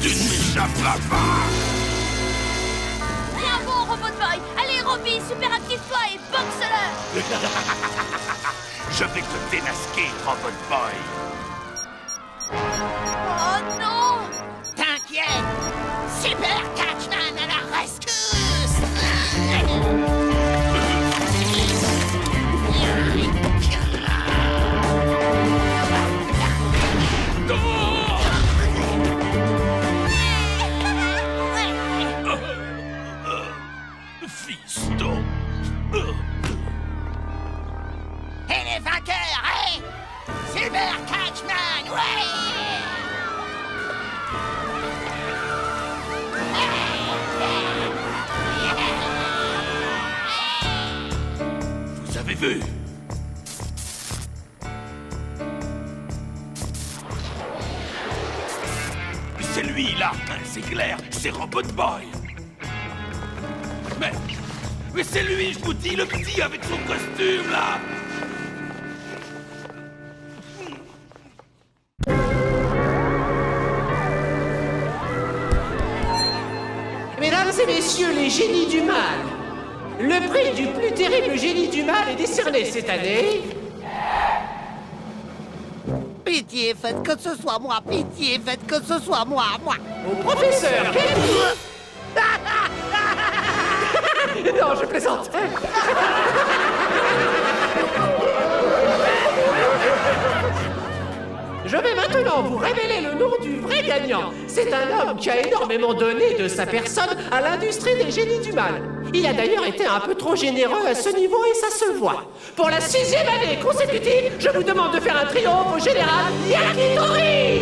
Tu ne m'échapperas pas. Bien bon, Robot Boy. Allez, Robbie, super active-toi et boxe-le. Je vais te démasquer, Robot Boy. Oh non! T'inquiète, Super Catchman à la rescousse. Fiston. Et les vainqueurs, hein? Super Catchman, ouais! Vous avez vu? C'est lui, là, c'est clair, c'est Robot Boy. Mais c'est lui, je vous dis, le petit avec son costume, là. Mesdames et messieurs les génies du mal, le prix du plus terrible génie du mal est décerné cette année. Pitié, faites que ce soit moi. Pitié, faites que ce soit moi. Au professeur Non, je plaisante. Je vais maintenant vous révéler le nom du vrai gagnant. C'est un homme qui a énormément donné de sa personne à l'industrie des génies du mal. Il a d'ailleurs été un peu trop généreux à ce niveau et ça se voit. Pour la 6e année consécutive, je vous demande de faire un triomphe au général Yakitori.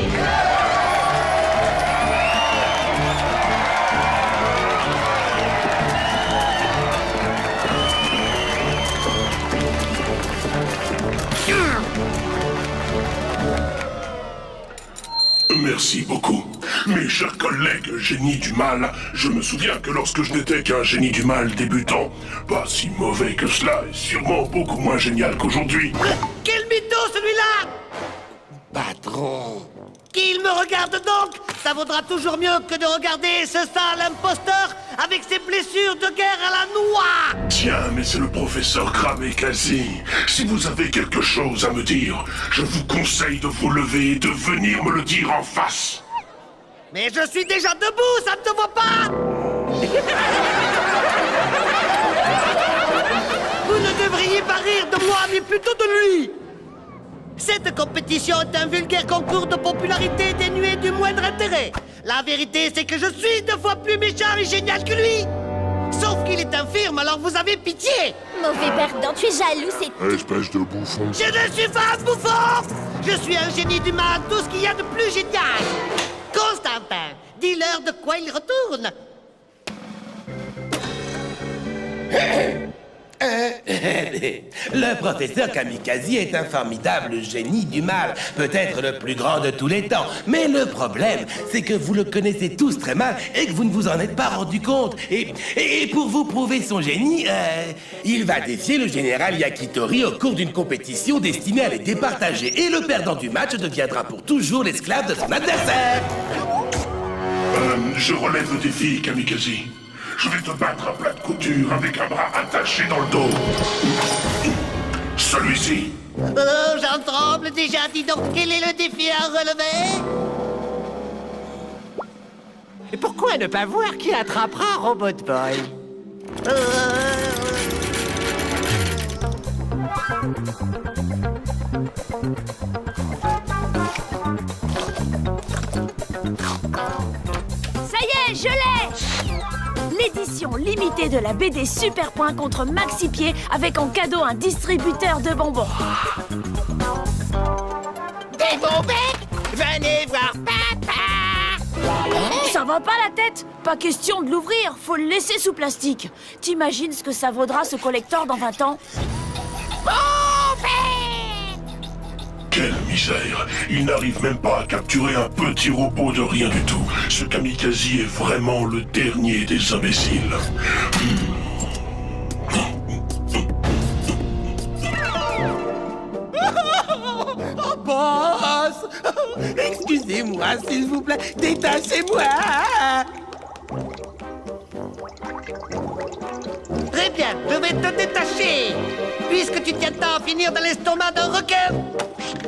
Merci beaucoup. Mes chers collègues génies du mal, je me souviens que lorsque je n'étais qu'un génie du mal débutant, pas si mauvais que cela et sûrement beaucoup moins génial qu'aujourd'hui. Quel mytho celui-là! Patron. Qu'il me regarde donc! Ça vaudra toujours mieux que de regarder ce sale imposteur avec ses blessures de guerre à la noix! Tiens, mais c'est le professeur Kamikaze. Si vous avez quelque chose à me dire, je vous conseille de vous lever et de venir me le dire en face. Mais je suis déjà debout, ça ne te voit pas! Vous ne devriez pas rire de moi, mais plutôt de lui! Cette compétition est un vulgaire concours de popularité dénué du moindre intérêt. La vérité, c'est que je suis 2 fois plus méchant et génial que lui. Sauf qu'il est infirme, alors vous avez pitié. Mauvais perdant, tu es jaloux, c'est tout. Espèce de bouffon. Je ne suis pas un bouffon. Je suis un génie du mal, tout ce qu'il y a de plus génial. Constantin, dis-leur de quoi il retourne. Le professeur Kamikaze est un formidable génie du mal, peut-être le plus grand de tous les temps. Mais le problème, c'est que vous le connaissez tous très mal et que vous ne vous en êtes pas rendu compte. Et pour vous prouver son génie, il va défier le général Yakitori au cours d'une compétition destinée à les départager. Et le perdant du match deviendra pour toujours l'esclave de son adversaire. Je relève le défi, Kamikaze. Je vais te battre à plat de couture avec un bras attaché dans le dos. Celui-ci. Oh, j'en tremble déjà. Dis donc, quel est le défi à relever? Et pourquoi ne pas voir qui attrapera Robot Boy? Ça y est, je l'ai! L'édition limitée de la BD Super Point contre Maxi Pied avec en cadeau un distributeur de bonbons. Des bonbons? Venez voir papa! Ça va pas la tête? Pas question de l'ouvrir, faut le laisser sous plastique. T'imagines ce que ça vaudra ce collector dans 20 ans? Quelle misère! Il n'arrive même pas à capturer un petit robot de rien du tout. Ce kamikaze est vraiment le dernier des imbéciles. Oh, boss! Excusez-moi, s'il vous plaît, détachez-moi! Très bien, je vais te détacher, puisque tu tiens tant à finir dans l'estomac d'un requin.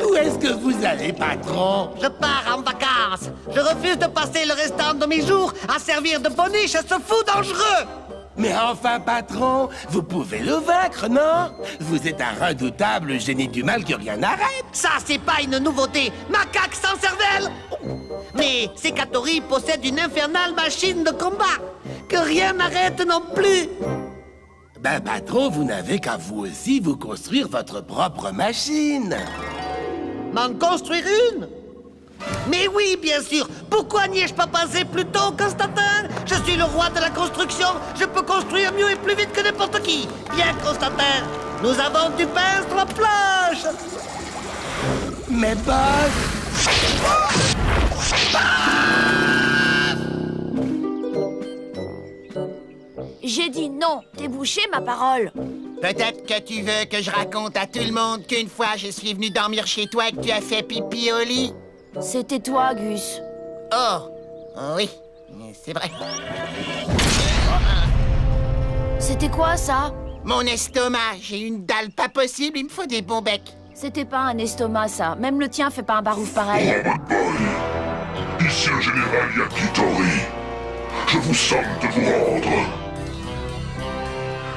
Où est-ce que vous allez, patron? Je pars en vacances. Je refuse de passer le restant de mes jours à servir de boniche à ce fou dangereux. Mais enfin, patron, vous pouvez le vaincre, non? Vous êtes un redoutable génie du mal que rien n'arrête. Ça, c'est pas une nouveauté. Macaque sans cervelle. Mais Sekatori possède une infernale machine de combat que rien n'arrête non plus. Ben, patron, vous n'avez qu'à vous aussi vous construire votre propre machine. M'en construire une? Mais oui, bien sûr. Pourquoi n'y ai-je pas pensé plus tôt, Constantin? Je suis le roi de la construction. Je peux construire mieux et plus vite que n'importe qui. Bien, Constantin, nous avons du pain sur la planche. Mais boss... J'ai dit non, t'es bouché ma parole. Peut-être que tu veux que je raconte à tout le monde qu'une fois je suis venu dormir chez toi et que tu as fait pipi au lit? C'était toi, Gus. Oh, oui, c'est vrai. C'était quoi, ça? Mon estomac, j'ai une dalle pas possible, il me faut des bons becs. C'était pas un estomac, ça. Même le tien fait pas un barouf pareil. Ici le général Yakitori. Je vous somme de vous rendre.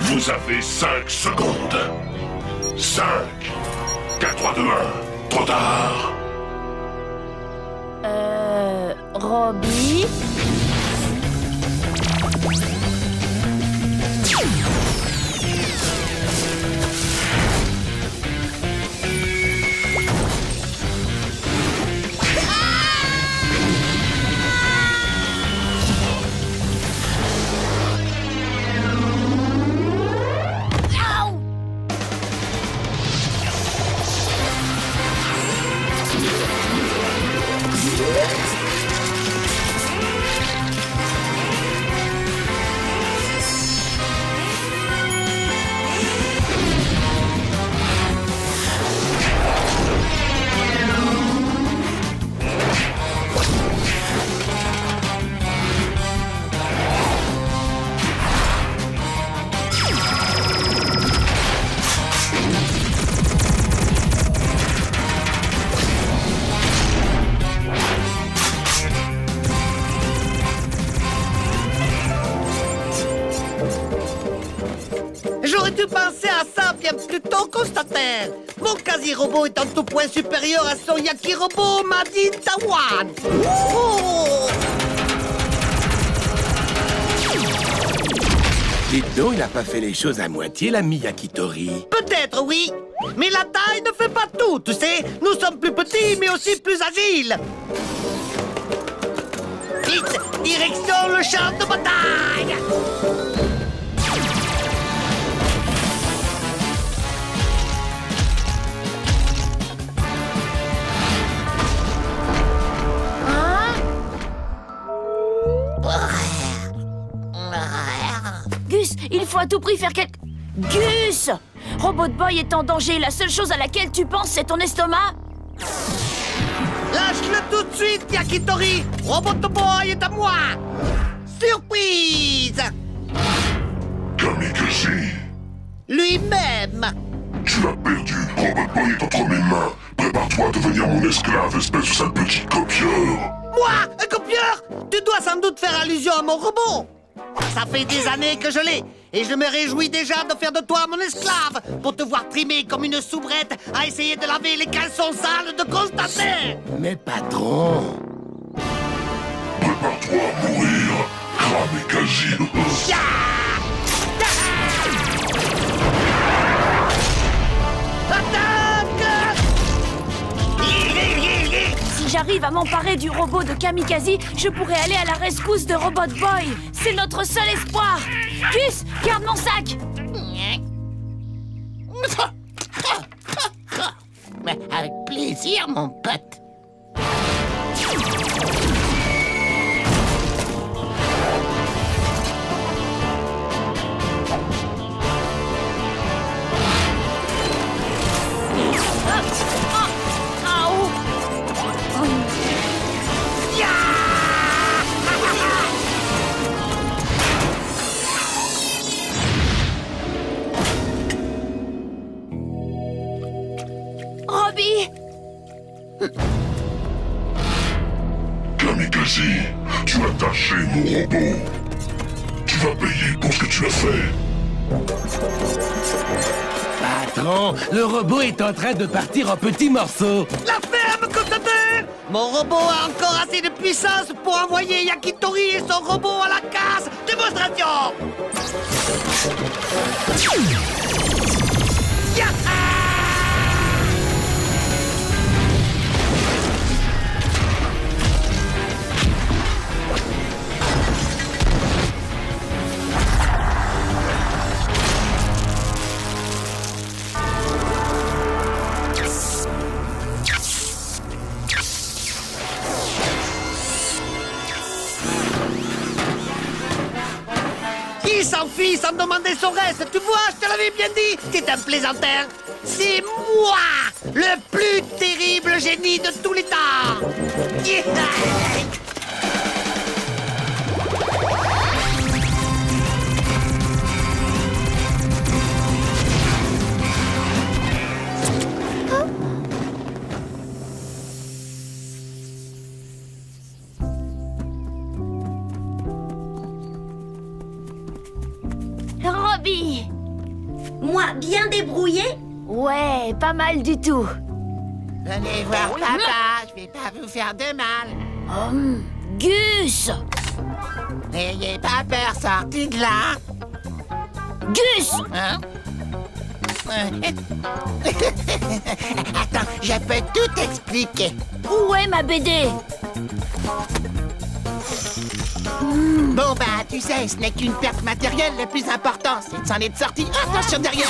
Vous avez 5 secondes. 5, 4, 3, 2, 1. Trop tard. Robbie? J'aurais dû penser à ça bien plus tôt, Constantin. Mon quasi-robot est en tout point supérieur à son Yaki-robot Made in Taiwan. Oh! Dites donc, il n'a pas fait les choses à moitié, l'ami Yakitori. Peut-être, oui. Mais la taille ne fait pas tout, tu sais. Nous sommes plus petits, mais aussi plus agiles. Vite, direction le champ de bataille. Gus, il faut à tout prix faire quelque... Gus! Robot Boy est en danger, la seule chose à laquelle tu penses, c'est ton estomac? Lâche-le tout de suite, Yakitori. Robot Boy est à moi. Surprise! Kamikaze. Lui-même. Tu l'as perdu. Robot Boy est entre mes mains. Prépare-toi à devenir mon esclave, espèce de sale petit copieur. Moi, un copieur? Tu dois sans doute faire allusion à mon robot. Ça fait des années que je l'ai, et je me réjouis déjà de faire de toi mon esclave pour te voir trimer comme une soubrette à essayer de laver les caleçons sales de Constantin. Mais patron... Prépare-toi à mourir, Kamikaze. Si j'arrive à m'emparer du robot de Kamikaze, je pourrai aller à la rescousse de Robot Boy. C'est notre seul espoir. Gus, garde mon sac. Avec plaisir, mon pote. Robbie! Kamikaze, tu as taché mon robot. Tu vas payer pour ce que tu as fait. Patron, le robot est en train de partir en petits morceaux. La ferme, Cototé! Mon robot a encore assez de puissance pour envoyer Yakitori et son robot à la casse. Démonstration! Il s'enfuit sans demander son reste, tu vois, je te l'avais bien dit, t'es un plaisantin. C'est moi, le plus terrible génie de tous les temps. Robbie! Moi, bien débrouillé? Ouais, pas mal du tout. Venez voir papa, je vais pas vous faire de mal. Gus! N'ayez pas peur, sortez de là. Gus! Hein? Attends, je peux tout expliquer. Où est ma BD? Bon bah, tu sais, ce n'est qu'une perte matérielle. Le plus important, c'est de s'en être sorti. Attention derrière.